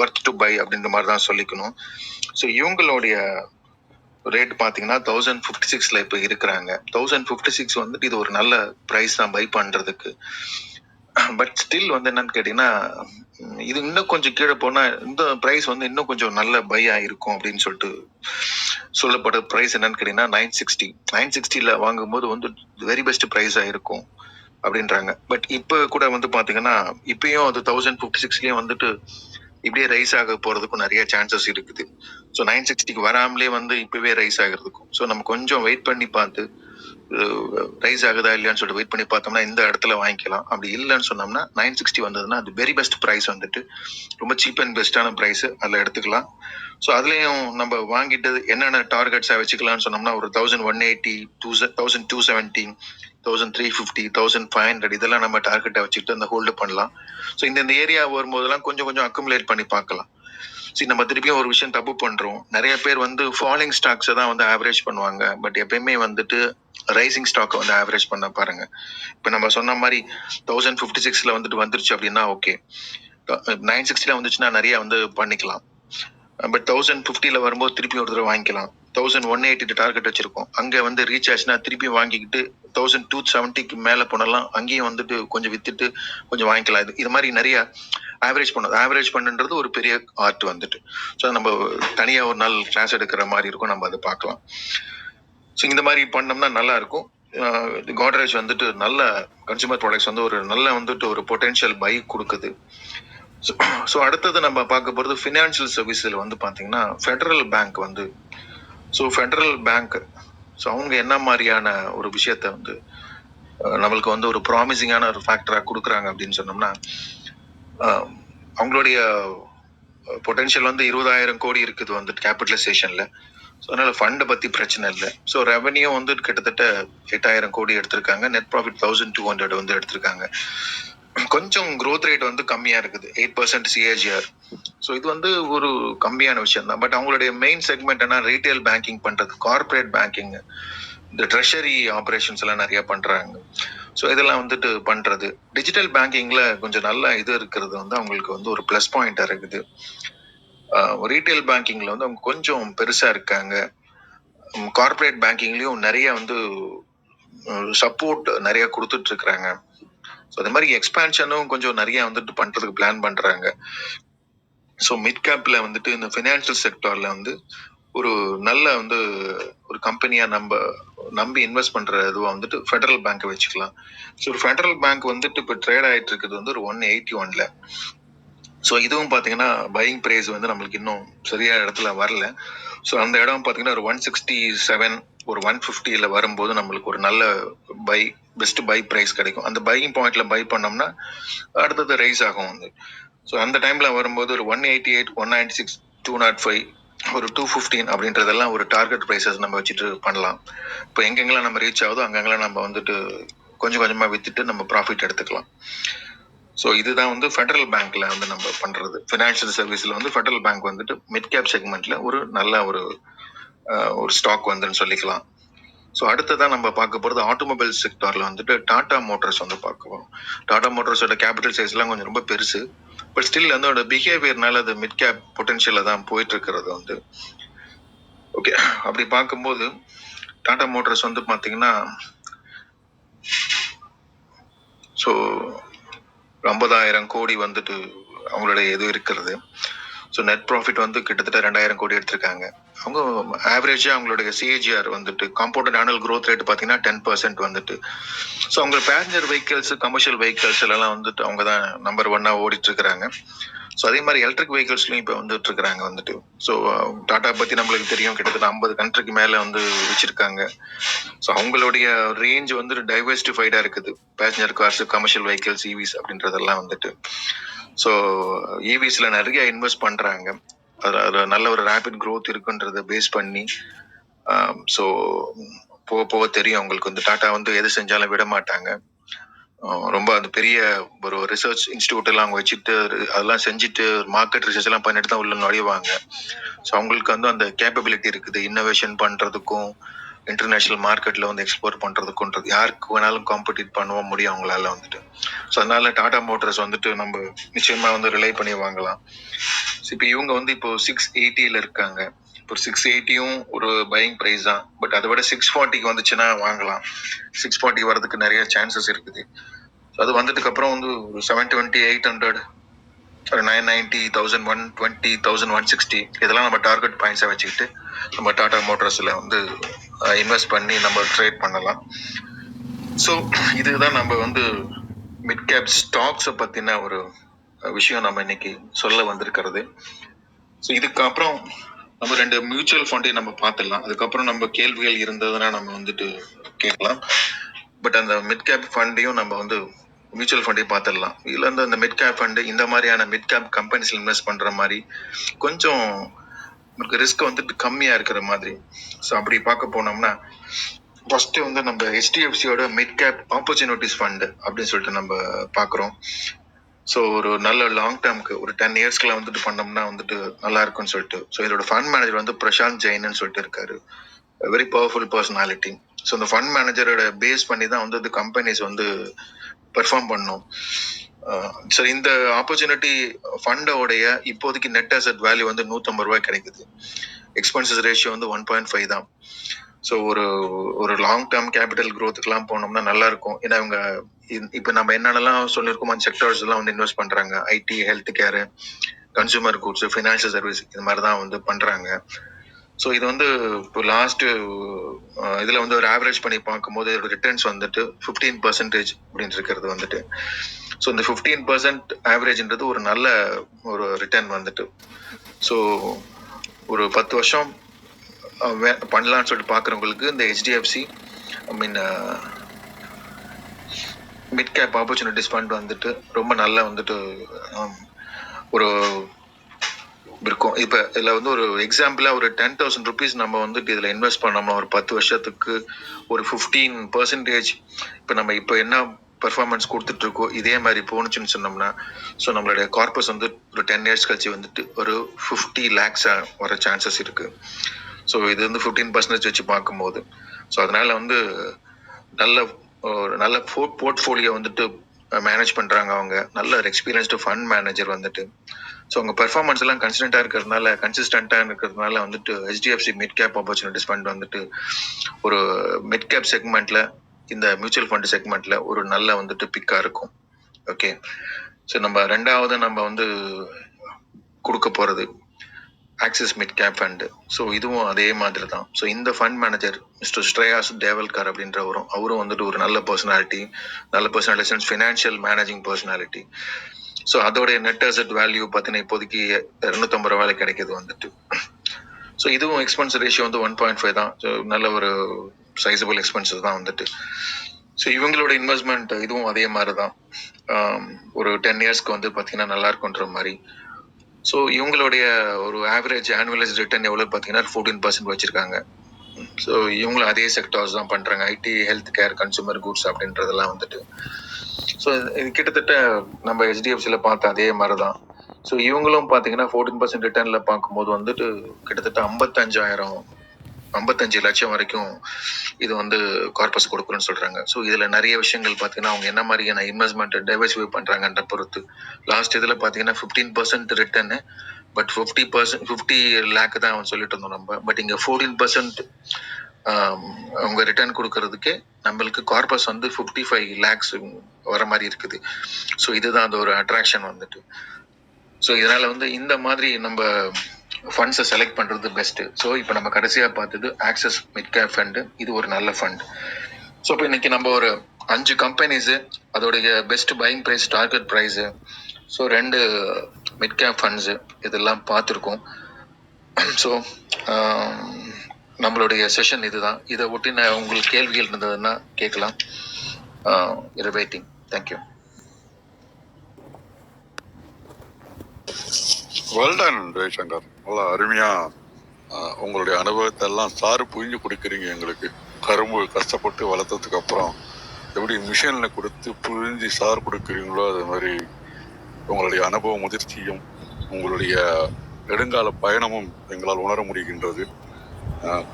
வர்த் டு பை அப்படின்ற மாதிரி தான் சொல்லிக்கணும். ஸோ இவங்களுடைய ரேட் பார்த்தீங்கன்னா 1056ல இப்போ இருக்கிறாங்க. 1056 வந்துட்டு இது ஒரு நல்ல ப்ரைஸ் தான் பை பண்றதுக்கு. பட் ஸ்டில் வந்து என்னன்னு கேட்டீங்கன்னா இது இன்னும் கொஞ்சம் கீழே போனா இந்த பிரைஸ் வந்து இன்னும் கொஞ்சம் நல்ல பை ஆயிருக்கும் அப்படின்னு சொல்லிட்டு சொல்லப்பட்ட பிரைஸ் என்னன்னு கேட்டீங்கன்னா 960 வாங்கும்போது வந்து வெரி பெஸ்ட் பிரைஸா இருக்கும் அப்படின்றாங்க. பட் இப்போ கூட வந்து பாத்தீங்கன்னா இப்பயும் அது 1056லயும் வந்துட்டு இப்படியே ரைஸ் ஆக போறதுக்கும் நிறைய சான்சஸ் இருக்குது. ஸோ 960க்கு வராமலே வந்து இப்பவே ரைஸ் ஆகிறதுக்கும். ஸோ நம்ம கொஞ்சம் வெயிட் பண்ணி பார்த்து ரைஸ் ஆகுதா இல்லையான்னு சொல்லிட்டு வெயிட் பண்ணி பார்த்தோம்னா இந்த இடத்துல வாங்கிக்கலாம். அப்படி இல்லைன்னு சொன்னோம்னா 960 வந்ததுன்னா அது வெரி பெஸ்ட் ப்ரைஸ் வந்துட்டு ரொம்ப சீப் அண்ட் பெஸ்டான ப்ரைஸ் அதில் எடுத்துக்கலாம். ஸோ அதுலேயும் நம்ம வாங்கிட்டு என்னென்ன டார்கெட்ஸாக வச்சுக்கலாம்னு சொன்னோம்னா ஒரு 1180, 1270, 1350, 1500 இதெல்லாம் நம்ம டார்கெட்டை வச்சுட்டு அந்த ஹோல்டு பண்ணலாம். ஸோ இந்த ஏரியா வரும்போதெல்லாம் கொஞ்சம் கொஞ்சம் அக்குமுலேட் பண்ணி பார்க்கலாம். சரி, நம்ம திருப்பியும் ஒரு விஷயம் தப்பு பண்றோம். நிறைய பேர் வந்து ஃபாலிங் ஸ்டாக்ஸை தான் வந்து ஆவரேஜ் பண்ணுவாங்க. பட் எப்பயுமே வந்துட்டு ரைசிங் ஸ்டாக்கை வந்து ஆவரேஜ் பண்ண பாருங்க. இப்போ நம்ம சொன்ன மாதிரி 1056ல வந்துட்டு வந்துருச்சு அப்படின்னா ஓகே, 960ல வந்துச்சுன்னா நிறைய வந்து பண்ணிக்கலாம். பட் 1050ல வரும்போது திருப்பி ஒரு தடவை வாங்கிக்கலாம். 1180 டார்கெட் வச்சிருக்கோம், அங்க வந்து ரீச் ஆச்சுன்னா திருப்பி வாங்கிக்கிட்டு 1270க்கு மேல போனலாம், அங்கேயும் வந்துட்டு கொஞ்சம் வித்துட்டு கொஞ்சம் வாங்கிக்கலாம். இது மாதிரி நிறைய ஆவரேஜ் பண்ணுன்றது ஒரு பெரிய ஆர்ட் வந்துட்டு. ஸோ நம்ம தனியா ஒரு நாள் கிளாஸ் எடுக்கிற மாதிரி இருக்கும், நம்ம அதை பார்க்கலாம். ஸோ இந்த மாதிரி பண்ணோம்னா நல்லா இருக்கும். கோட்ரேஜ் வந்துட்டு நல்ல கன்சூமர் ப்ராடக்ட்ஸ் வந்து ஒரு நல்ல வந்துட்டு ஒரு பொட்டென்ஷியல் பை கொடுக்குது. ஸோ அடுத்தது நம்ம பார்க்க போகிறது ஃபினான்ஷியல் சர்வீஸில் வந்து பார்த்தீங்கன்னா ஃபெடரல் பேங்க் வந்து. ஸோ ஃபெடரல் பேங்க் ஸோ அவங்க என்ன மாதிரியான ஒரு விஷயத்த வந்து நம்மளுக்கு வந்து ஒரு ப்ராமிசிங்கான ஒரு ஃபேக்டராக கொடுக்குறாங்க அப்படின்னு சொன்னோம்னா அவங்களுடைய பொட்டென்ஷியல் வந்து 20,000 கோடி இருக்குது வந்துட்டு கேபிட்டலைசேஷன்ல. ஸோ அதனால ஃபண்டை பற்றி பிரச்சனை இல்லை. ஸோ ரெவன்யூ வந்து கிட்டத்தட்ட 8,000 கோடி எடுத்திருக்காங்க. நெட் ப்ராஃபிட் 1200 வந்து எடுத்திருக்காங்க. கொஞ்சம் growth ரேட் வந்து கம்மியாக இருக்குது, 8% CAGR. ஸோ இது வந்து ஒரு கம்மியான விஷயம் தான். பட் அவங்களுடைய மெயின் செக்மெண்ட் என்ன, ரீட்டைல் பேங்கிங் பண்ணுறது, கார்பரேட் பேங்கிங், இந்த ட்ரெஷரி ஆப்ரேஷன்ஸ் எல்லாம் நிறைய பண்ணுறாங்க. ஸோ இதெல்லாம் வந்துட்டு பண்ணுறது, டிஜிட்டல் பேங்கிங்கில் கொஞ்சம் நல்ல இது இருக்கிறது வந்து அவங்களுக்கு வந்து ஒரு ப்ளஸ் பாயிண்டாக இருக்குது. ரீட்டைல் பேங்கிங்கில் வந்து அவங்க கொஞ்சம் பெருசாக இருக்காங்க. கார்பரேட் பேங்கிங்லேயும் நிறைய வந்து சப்போர்ட் நிறைய கொடுத்துட்டு இருக்கிறாங்க. ஸோ அதே மாதிரி எக்ஸ்பான்ஷனும் கொஞ்சம் நிறைய வந்துட்டு பண்ணுறதுக்கு பிளான் பண்ணுறாங்க. ஸோ மிட் கேப்பில் வந்துட்டு இந்த ஃபினான்ஷியல் செக்டாரில் வந்து ஒரு நல்ல வந்து ஒரு கம்பெனியாக நம்பி இன்வெஸ்ட் பண்ணுற இதுவாக வந்துட்டு ஃபெடரல் பேங்க்கை வச்சுக்கலாம். ஸோ ஒரு ஃபெடரல் பேங்க் வந்துட்டு இப்போ ட்ரேட் ஆகிட்டு இருக்குது வந்து ஒரு 181ல. ஸோ இதுவும் பார்த்தீங்கன்னா பையிங் ப்ரைஸ் வந்து நம்மளுக்கு இன்னும் சரியான இடத்துல வரல. ஸோ அந்த இடம் பார்த்தீங்கன்னா ஒரு 167, ஒரு 150ல வரும்போது நம்மளுக்கு ஒரு நல்ல பெஸ்ட் பை ப்ரைஸ் கிடைக்கும். அந்த பையிங் பாயிண்ட்ல பை பண்ணோம்னா அடுத்தது ரைஸ் ஆகும் வந்து. ஸோ அந்த டைம்ல வரும்போது ஒரு 188, 196, 205, ஒரு 215 அப்படின்றதெல்லாம் ஒரு டார்கெட் ப்ரைஸஸ் நம்ம வச்சுட்டு பண்ணலாம். இப்போ எங்கெங்கெல்லாம் நம்ம ரீச் ஆகுதோ அங்கெங்கெல்லாம் நம்ம வந்துட்டு கொஞ்சம் கொஞ்சமாக வித்துட்டு நம்ம ப்ராஃபிட் எடுத்துக்கலாம். ஸோ இதுதான் வந்து ஃபெடரல் பேங்க்ல வந்து நம்ம பண்றது. ஃபினான்ஷியல் சர்வீஸ்ல வந்து ஃபெடரல் பேங்க் வந்துட்டு மிட் கேப் செக்மெண்ட்ல ஒரு நல்ல ஒரு ஸ்டாக் வந்துன்னு சொல்லிக்கலாம். ஸோ அடுத்ததான் நம்ம பார்க்க போகிறது ஆட்டோமொபைல் செக்டார்ல வந்துட்டு டாடா மோட்டார்ஸ் வந்து பார்க்குவோம். டாடா மோட்டார்ஸோட கேபிட்டல் சைஸ்லாம் கொஞ்சம் ரொம்ப பெருசு. பட் ஸ்டில் அதோட பிஹேவியர்னால அது மிட் கேப் பொட்டன்ஷியல்ல தான் போயிட்டு இருக்கிறது வந்து. ஓகே, அப்படி பார்க்கும்போது டாடா மோட்டார்ஸ் வந்து பார்த்தீங்கன்னா ஸோ 50,000 கோடி வந்துட்டு அவங்களுடைய இது இருக்கிறது. ஸோ நெட் ப்ராஃபிட் வந்து கிட்டத்தட்ட 2,000 கோடி எடுத்திருக்காங்க. அவங்க ஆவரேஜா அவங்களுடைய சிஏஜிஆர் வந்துட்டு காம்பவுண்டட் ஆனுவல் growth ரேட் பார்த்தீங்கன்னா 10% வந்துட்டு. ஸோ அவங்க பேசஞ்சர் வெஹிக்கிள்ஸ், கமர்ஷியல் வெஹிக்கிள்ஸ் எல்லாம் வந்துட்டு அவங்க தான் நம்பர் 1 ஓடிட்டு இருக்கிறாங்க. ஸோ அதே மாதிரி எலக்ட்ரிக் வெஹிக்கிள்ஸ்லையும் இப்போ வந்துட்டு இருக்கிறாங்க வந்துட்டு. ஸோ டாடா பற்றி நம்மளுக்கு தெரியும், கிட்டத்தட்ட 50 கண்ட்ரிக்கு மேலே வந்து வச்சிருக்காங்க. ஸோ அவங்களுடைய ரேஞ்ச் வந்து டைவர்சிஃபைடாக இருக்குது, பேசஞ்சர் கார்ஸ், கமர்ஷியல் வெஹிக்கிள்ஸ், இவிஸ் அப்படின்றதெல்லாம் வந்துட்டு. ஸோ இவிஸில் நிறைய இன்வெஸ்ட் பண்ணுறாங்க. அதில் நல்ல ஒரு ரேபிட் growth இருக்குன்றதை பேஸ் பண்ணி. ஸோ போக போக தெரியும் அவங்களுக்கு வந்து டாடா வந்து எது செஞ்சாலும் விட மாட்டாங்க. ரொம்ப அந்த பெரிய ஒரு ரிசர்ச் இன்ஸ்டியூட் எல்லாம் அவங்க வச்சுட்டு அதெல்லாம் செஞ்சுட்டு மார்க்கெட் ரிசர்ச் எல்லாம் பண்ணிட்டு தான் உள்ள நுழைவாங்க. ஸோ அவங்களுக்கு வந்து அந்த கேப்பபிலிட்டி இருக்குது இன்னோவேஷன் பண்றதுக்கும் இன்டர்நேஷனல் மார்க்கெட்ல வந்து எக்ஸ்போர்ட் பண்றதுக்குன்றது யாருக்கு வேணாலும் காம்படிட் பண்ண முடியும் அவங்களால வந்துட்டு. ஸோ அதனால டாடா மோட்டார்ஸ் வந்துட்டு நம்ம நிச்சயமா வந்து ரிலை பண்ணி வாங்கலாம். ஸோ இப்போ இவங்க வந்து இப்போ 680 இருக்காங்க. இப்போ 680யும் ஒரு பையிங் ப்ரைஸ் தான். பட் அதை விட 640 வந்துச்சுன்னா வாங்கலாம். 640 வரதுக்கு நிறைய சான்சஸ் இருக்குது. அது வந்ததுக்கு அப்புறம் வந்து ஒரு 720, 800, ஒரு 990, 1120, 1160 இதெல்லாம் நம்ம டார்கெட் பாயிண்ட்ஸை வச்சுக்கிட்டு நம்ம டாடா மோட்டார்ஸ்ல வந்து இன்வெஸ்ட் பண்ணி நம்ம ட்ரேட் பண்ணலாம். ஸோ இதுதான் நம்ம வந்து மிட் கேப் ஸ்டாக்ஸை பத்தின ஒரு விஷயம் நம்ம இன்னைக்கு சொல்ல வந்திருக்கிறது. ஸோ இதுக்கப்புறம் நம்ம 2 மியூச்சுவல் ஃபண்டையும் நம்ம பார்த்துடலாம். அதுக்கப்புறம் நம்ம கேள்விகள் இருந்ததுன்னா நம்ம வந்துட்டு கேட்கலாம். பட் அந்த மிட் கேப் ஃபண்டையும் நம்ம வந்து மியூச்சுவல் ஃபண்டையும் பார்த்துடலாம். இதுல இருந்து அந்த மிட் கேப் ஃபண்டு இந்த மாதிரியான மிட் கேப் கம்பெனிஸ்ல இன்வெஸ்ட் பண்ற மாதிரி கொஞ்சம் நமக்கு ரிஸ்க் வந்துட்டு கம்மியா இருக்கிற மாதிரி. ஸோ அப்படி பார்க்க போனோம்னா ஃபர்ஸ்ட் வந்து நம்ம HDFCயோட மிட் கேப் ஆப்பர்ச்சுனிட்டிஸ் ஃபண்ட் அப்படின்னு சொல்லிட்டு நம்ம பார்க்குறோம். ஸோ ஒரு நல்ல லாங் டேர்முக்கு ஒரு 10 இயர்ஸ்க்குலாம் வந்துட்டு பண்ணோம்னா வந்துட்டு நல்லா இருக்கும்னு சொல்லிட்டு. ஸோ இதோட ஃபண்ட் மேனேஜர் வந்து பிரசாந்த் ஜெயின்னு சொல்லிட்டு இருக்காரு. Very powerful personality. ஸோ இந்த ஃபண்ட் மேனேஜரோட பேஸ் பண்ணி தான் வந்து கம்பெனிஸ் வந்து பெர்ஃபார்ம் பண்ணும். ஸோ இந்த ஆப்பர்ச்சுனிட்டி ஃபண்டோடைய இப்போதைக்கு நெட் அசெட் வேல்யூ வந்து 150 ரூபாய் கிடைக்குது. எக்ஸ்பென்சஸ் ரேஷியோ வந்து 1.5 தான். ஸோ ஒரு லாங் டேர்ம் கேபிட்டல் க்ரோத்துக்குலாம் போனோம்னா நல்லா இருக்கும். ஏன்னா இவங்க இப்போ நம்ம என்னென்னலாம் சொல்லியிருக்கோம் அந்த செக்டர்ஸ் எல்லாம் வந்து இன்வெஸ்ட் பண்றாங்க. IT, health care, consumer goods, financial service இது மாதிரி தான் வந்து பண்றாங்க. ஸோ இது வந்து இப்போ லாஸ்ட் இதுல வந்து ஒரு ஆவரேஜ் பண்ணி பார்க்கும்போது இதோட ரிட்டர்ன்ஸ் வந்துட்டு 15% அப்படின்னு இருக்கிறது வந்துட்டு. ஸோ இந்த 15% ஆவரேஜ்ன்றது ஒரு நல்ல ஒரு ரிட்டர்ன் வந்துட்டு. ஸோ ஒரு 10 வருஷம் பண்ணலாம்னு சொல்லிட்டு பார்க்குறவங்களுக்கு இந்த HDFC mid cap opportunities fund வந்துட்டு ரொம்ப நல்லா வந்துட்டு ஒரு இருக்கும். இப்போ இதில் வந்து ஒரு எக்ஸாம்பிளாக ஒரு 10,000 rupees நம்ம வந்துட்டு இதில் இன்வெஸ்ட் பண்ணோம்னா ஒரு 10 வருஷத்துக்கு ஒரு 15% இப்போ நம்ம இப்போ என்ன பெர்ஃபார்மன்ஸ் கொடுத்துட்டு இருக்கோம் இதே மாதிரி போணுச்சுன்னு சொன்னோம்னா ஸோ நம்மளுடைய கார்பஸ் வந்து ஒரு 10 years கழிச்சு வந்துட்டு ஒரு 50 lakhs வர சான்சஸ் இருக்கு. ஸோ இது வந்து 15% வச்சு பார்க்கும்போது ஸோ அதனால வந்து நல்ல போர்ட்ஃபோலியோ வந்துட்டு மேனேஜ் பண்றாங்க அவங்க. நல்ல ஒரு எக்ஸ்பீரியன்ஸ்டு ஃபண்ட் மேனேஜர் வந்துட்டு. ஸோ அவங்க பெர்ஃபார்மன்ஸ் எல்லாம் கன்சிஸ்டண்டா இருக்கிறதுனால வந்துட்டு HDFC mid cap opportunities fund வந்துட்டு ஒரு மிட் கேப் செக்மெண்ட்ல இந்த மியூச்சுவல் ஃபண்ட் செக்மெண்ட்ல ஒரு நல்ல வந்துட்டு பிக்கா இருக்கும். ஓகே. ஸோ நம்ம ரெண்டாவது நம்ம வந்து கொடுக்க போறது axis mid cap fund. So இதுவும் அதே மாதிரி தான். ஸோ இந்த ஃபண்ட் மேனேஜர் மிஸ்டர் ஸ்ரேயாஸ் தேவல்கர் அப்படின்றவரும் அவரும் வந்துட்டு ஒரு நல்ல personality financial managing personality. So அதோடைய நெட் அசெட் வேல்யூ பார்த்தீங்கன்னா இப்போதைக்கு 250 ரூபாய் கிடைக்குது வந்துட்டு. ஸோ இதுவும் எக்ஸ்பென்ஸ் ரேஷியோ வந்து 1.5 தான். ஸோ நல்ல ஒரு சைசபிள் எக்ஸ்பென்சஸ் தான் வந்துட்டு. ஸோ இவங்களோட இன்வெஸ்ட்மெண்ட் இதுவும் அதே மாதிரி தான். ஒரு 10 இயர்ஸ்க்கு வந்து பார்த்தீங்கன்னா நல்லா இருக்குன்ற மாதிரி. ஸோ இவங்களுடைய ஒரு ஆவரேஜ் ஆனுவலைஸ் ரிட்டர்ன் எவ்வளோ பார்த்தீங்கன்னா 14% வச்சிருக்காங்க. ஸோ இவங்களும் அதே செக்டார்ஸ் தான் பண்றாங்க. IT, health care, consumer goods அப்படின்றதெல்லாம் வந்துட்டு. ஸோ இது கிட்டத்தட்ட நம்ம HDFCல பார்த்த அதே மாதிரி தான். ஸோ இவங்களும் பார்த்தீங்கன்னா 14% ரிட்டர்ன்ல பார்க்கும்போது வந்துட்டு கிட்டத்தட்ட 55 லட்சம் வரைக்கும் இது வந்து கார்பஸ் கொடுக்குறேன்னு சொல்றாங்க. ஸோ இதுல நிறைய விஷயங்கள் பார்த்தீங்கன்னா அவங்க என்ன மாதிரியான இன்வெஸ்ட்மெண்ட் டைவர்சிஃபை பண்றாங்கன்ற பொறுத்து. லாஸ்ட் இதுல பார்த்தீங்கன்னா 15% ரிட்டர்ன், பட் 50 lakh தான் அவன் சொல்லிட்டு இருந்தோம் நம்ம. பட் இங்க 14% அவங்க ரிட்டர்ன் கொடுக்கறதுக்கு நம்மளுக்கு கார்பஸ் வந்து 55 lakhs வர மாதிரி இருக்குது. ஸோ இதுதான் அந்த ஒரு அட்ராக்ஷன் வந்துட்டு. ஸோ இதனால வந்து இந்த மாதிரி நம்ம ஃபண்ட்ஸை செலக்ட் பண்றது பெஸ்ட். ஸோ இப்போ நம்ம கடைசியா பார்த்தது ஆக்சிஸ் மிட் கேப் ஃபண்ட். இது ஒரு நல்ல ஃபண்ட். ஸோ இப்போ இன்னைக்கு நம்ம ஒரு 5 கம்பெனிஸ் அதோடைய best buying price, target price, so 2 mid cap funds இதெல்லாம் பார்த்துருக்கோம். ஸோ நம்மளுடைய செஷன் இதுதான். இதை ஒட்டின உங்களுக்கு கேள்விகள் இருந்ததுன்னா கேட்கலாம். வெயிட்டிங். தேங்க்யூ. வெல்டன் ஜெய்சங்கர். நல்லா அருமையா உங்களுடைய அனுபவத்தை எல்லாம் சாறு புரிஞ்சு கொடுக்குறீங்க எங்களுக்கு. கரும்பு கஷ்டப்பட்டு வளர்த்ததுக்கு அப்புறம் எப்படி மிஷின்ல கொடுத்து புழிஞ்சி சார் கொடுக்குறீங்களோ அது மாதிரி உங்களுடைய அனுபவ முதிர்ச்சியும் உங்களுடைய நெடுங்கால பயணமும் எங்களால் உணர முடிகின்றது.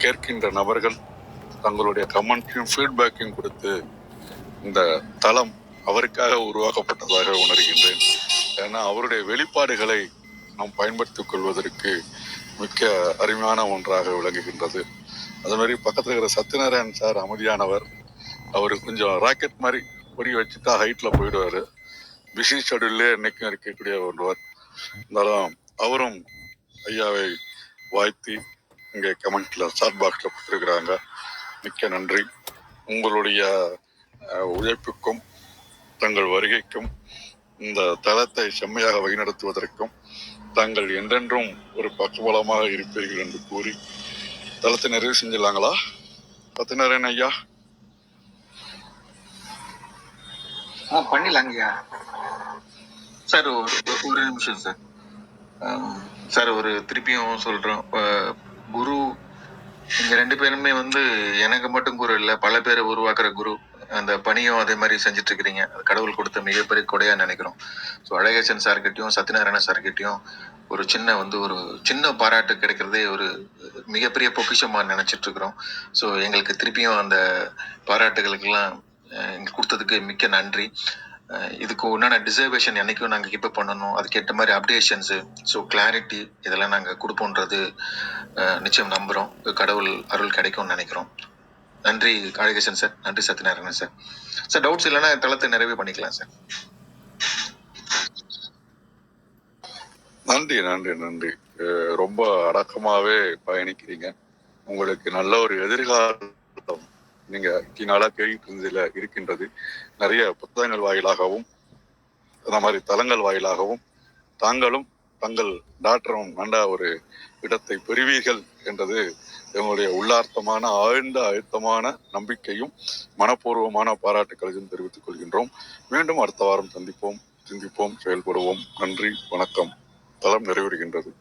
கேட்கின்ற நபர்கள் தங்களுடைய கமெண்ட்டையும் ஃபீட்பேக்கையும் கொடுத்து இந்த தளம் அவருக்காக உருவாக்கப்பட்டதாக உணர்கின்றேன். ஏன்னா அவருடைய வெளிப்பாடுகளை நாம் பயன்படுத்திக் கொள்வதற்கு மிக்க அருமையான ஒன்றாக விளங்குகின்றது. அது மாதிரி பக்கத்தில் இருக்கிற சத்யநாராயண் சார் அமைதியானவர். அவரு கொஞ்சம் ராக்கெட் மாதிரி பொறி வச்சுட்டா ஹைட்ல போயிடுவாரு. பிஸி ஷெடியூல்லே என்னைக்கும் இருக்கக்கூடிய ஒருவர். இருந்தாலும் அவரும் ஐயாவை வாழ்த்தி இங்கே கமெண்ட்ல சாட் பாக்ஸ்ல கொடுத்துருக்குறாங்க. மிக்க நன்றி. உங்களுடைய உழைப்புக்கும் தங்கள் வருகைக்கும் இந்த தளத்தை செம்மையாக வழிநடத்துவதற்கும் தாங்கள் என்றென்றும் ஒரு பக்கபலமாக இருப்பீர்கள் என்று கூறி தளத்தை நிறைவு செஞ்சிடலாங்களா? சத்யநாராயண் ஐயா பண்ணிடலாங்கய்யா. சார் ஒரு நிமிஷம் சார். சார் ஒரு திருப்பியும் சொல்றோம், குரு நீங்க 2 பேருமே வந்து எனக்கு மட்டும் குரு இல்லை, பல பேரை உருவாக்குற குரு. அந்த பணியும் அதே மாதிரி செஞ்சுட்டு இருக்கிறீங்க. அது கடவுள் கொடுத்த மிகப்பெரிய கொடையா நினைக்கிறோம். ஸோ அழகேசன் சார்கிட்டையும் சத்யநாராயண சார்கிட்டையும் ஒரு சின்ன பாராட்டு கிடைக்கிறதே ஒரு மிகப்பெரிய பொக்கிஷமா நினைச்சிட்டு இருக்கிறோம். ஸோ எங்களுக்கு திருப்பியும் அந்த பாராட்டுகளுக்கெல்லாம் எங்களுக்கு கொடுத்ததுக்கு மிக்க நன்றி. இதுக்கு உண்டான டிசர்வேஷன் என்னைக்கும் நாங்கள் கீப் பண்ணணும். அதுக்கேற்ற மாதிரி அப்டேஷன்ஸு, ஸோ கிளாரிட்டி இதெல்லாம் நாங்கள் கொடுப்போன்றது நிச்சயம் நம்புகிறோம். கடவுள் அருள் கிடைக்கும்னு நினைக்கிறோம். நன்றி அழகேசன் சார், நன்றி சத்யநாராயணன் சார். சார் டவுட்ஸ் இல்லைன்னா தளத்தை நிறைவே பண்ணிக்கலாம் சார். நன்றி நன்றி நன்றி. ரொம்ப அடக்கமாவே பயணிக்கிறீங்க. உங்களுக்கு நல்ல ஒரு எதிர்காலம் நீங்க நாளா கேட்டுட்டு இருந்ததுல இருக்கின்றது. நிறைய புத்தகங்கள் வாயிலாகவும் அந்த மாதிரி தளங்கள் வாயிலாகவும் தாங்களும் தங்கள் டாக்டரும் நல்ல ஒரு இடத்தை பெறுவீர்கள் என்றது எங்களுடைய உள்ளார்த்தமான ஆழ்ந்த அழுத்தமான நம்பிக்கையும் மனப்பூர்வமான பாராட்டுக்களையும் தெரிவித்துக் கொள்கின்றோம். மீண்டும் அடுத்த வாரம் சிந்திப்போம், செயல்படுவோம். நன்றி, வணக்கம். தளம் நிறைவேறுகின்றது.